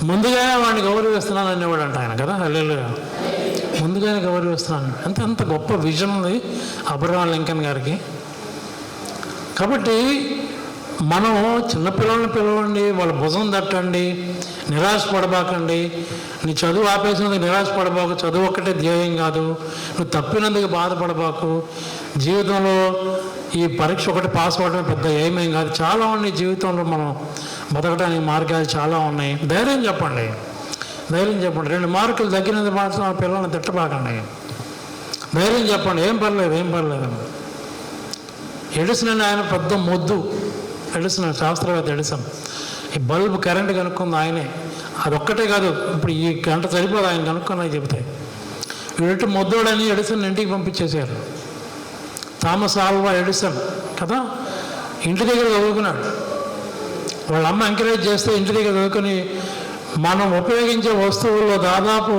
ముందుగానే వాడిని గౌరవిస్తున్నాను అనేవాడు అంట ఆయన కదా. హల్లెలూయా. ముందుగానే గౌరవిస్తున్నాను. అంత గొప్ప విజన్ ఉంది అబ్రహాం లింకన్ గారికి. కాబట్టి మనం చిన్నపిల్లల్ని పిలవండి, వాళ్ళ భుజం తట్టండి, నిరాశపడబాకండి. నీ చదువు ఆపేసినందుకు నిరాశపడబాకు. చదువు ఒక్కటే ధ్యేయం కాదు. నువ్వు తప్పినందుకు బాధపడబాకు. జీవితంలో ఈ పరీక్ష ఒకటి పాస్ అవ్వడమే పెద్ద ఏమేం కాదు. చాలా ఉన్నాయి జీవితంలో, మనం బతకడానికి మార్గాలు చాలా ఉన్నాయి. ధైర్యం చెప్పండి. 2 మార్కులు తగ్గినందుకు మాత్రం ఆ పిల్లల్ని తిట్టబాకండి. ధైర్యం చెప్పండి. ఏం పర్లేదు. ఎడిసన్ అని ఆయన పెద్ద మొద్దు. ఎడిసన్ శాస్త్రవేత్త ఎడిసన్. ఈ బల్బు కరెంట్ కనుక్కుంది ఆయనే. అదొక్కటే కాదు, ఇప్పుడు ఈ గంట సరిపోదు ఆయన కనుక్కున్నాయి చెబితే. వీడు మొద్దోడని ఎడిసన్ ఇంటికి పంపించేశారు. థామస్ ఆల్వా ఎడిసన్ కదా, ఇంటి దగ్గర చదువుకున్నాడు. వాళ్ళ అమ్మ ఎంకరేజ్ చేస్తే ఇంటి దగ్గర చదువుకొని మనం ఉపయోగించే వస్తువుల్లో దాదాపు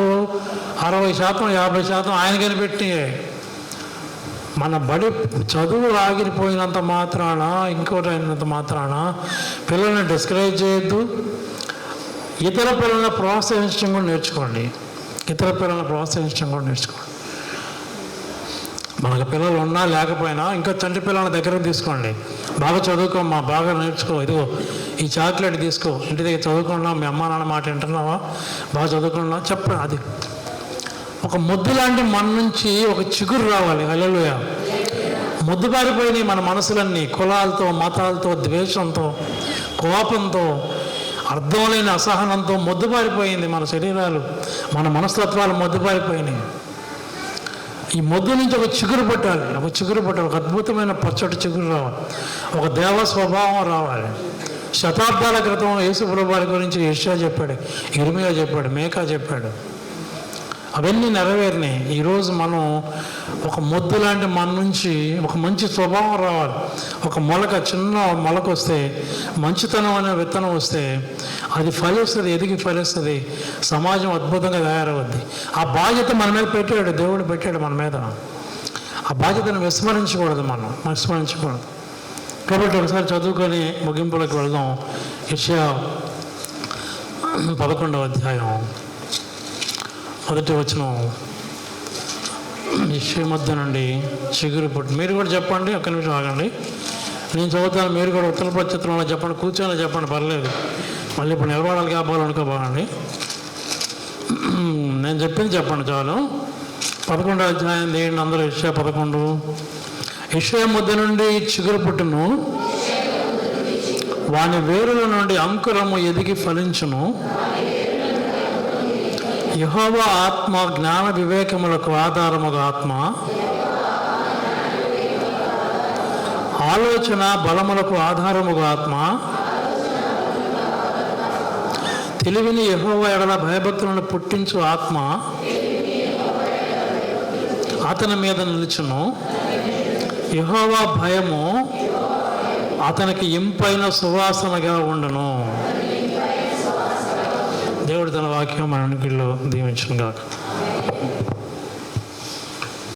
60% 50% ఆయన కనిపెట్టి. మన బడి చదువు ఆగిపోయినంత మాత్రాన, ఇంకోటి అయినంత మాత్రాన పిల్లల్ని డిస్కరేజ్ చేయొద్దు. ఇతర పిల్లల్ని ప్రోత్సహించడం కూడా నేర్చుకోండి. మనకు పిల్లలు ఉన్నా లేకపోయినా ఇంకా చంటి పిల్లల్ని దగ్గరకు తీసుకోండి. బాగా చదువుకోమ్మా, బాగా నేర్చుకో, ఇదిగో ఈ చాక్లెట్ తీసుకో, ఇంటి దగ్గర చదువుకున్నావు, మీ అమ్మా నాన్న మాట వింటున్నావా, బాగా చదువుకున్నావా చెప్పండి. అది ఒక ముద్దు లాంటి మన నుంచి ఒక చిగురు రావాలి. హల్లెలూయా. ముద్దుబారిపోయినాయి మన మనసులన్నీ కులాలతో, మతాలతో, ద్వేషంతో, కోపంతో, అర్థం లేని అసహనంతో మొద్దుబారిపోయింది మన శరీరాలు, మన మనస్తత్వాలు మొద్దుబారిపోయినాయి. ఈ మొద్దు నుంచి ఒక చిగురు పట్టాలి. ఒక అద్భుతమైన పచ్చటి చిగురు రావాలి. ఒక దేవ స్వభావం రావాలి. శతాబ్దాల క్రితం యేసు ప్రభువు వారి గురించి యెషయా చెప్పాడు, ఇర్మీయా చెప్పాడు, మీకా చెప్పాడు. అవన్నీ నెరవేరినాయి. ఈరోజు మనం ఒక మొద్దు లాంటి మన నుంచి ఒక మంచి స్వభావం రావాలి. ఒక చిన్న మొలక వస్తే, మంచితనం అనే విత్తనం వస్తే అది ఫలిస్తుంది, ఎదిగి ఫలిస్తుంది. సమాజం అద్భుతంగా తయారవుద్ది. ఆ బాధ్యత మన మీద పెట్టాడు, దేవుడు పెట్టాడు మన మీద. ఆ బాధ్యతను విస్మరించకూడదు. కాబట్టి ఒకసారి చదువుకొని ముగింపులకు వెళ్దాం. యెషయా 11వ అధ్యాయం 1వ వచనం. యెషయా మధ్య నుండి చిగురు పుట్టి. మీరు కూడా చెప్పండి, ఒక్క నిమిషం ఆగండి, నేను చదువుతాను. మీరు కూడా ఉత్తర ప్రత్యుత్తరంలో చెప్పండి, కూర్చొని చెప్పండి, పర్లేదు. మళ్ళీ ఇప్పుడు నిలబడాలి కాబోలు అనుకోబాగండి. నేను చెప్పింది చెప్పండి చాలు. 11వ అధ్యాయం తీయండి అందరూ. యెషయా 11. యెషయా మధ్య నుండి చిగురు పుట్టును, వాని వేరుల నుండి అంకురము ఎదిగి ఫలించును. యెహోవా ఆత్మ జ్ఞాన వివేకములకు ఆధారముగా ఆత్మ, ఆలోచన బలములకు ఆధారముగా ఆత్మ, తెలివిని యెహోవా ఎడల భయభక్తులను పుట్టించు ఆత్మ అతని మీద నిలుచును. యెహోవా భయము అతనికి ఇంపైన సువాసనగా ఉండును. దేవుడు తన వాక్యం మన అన్నిటిలో దీవించును గాక.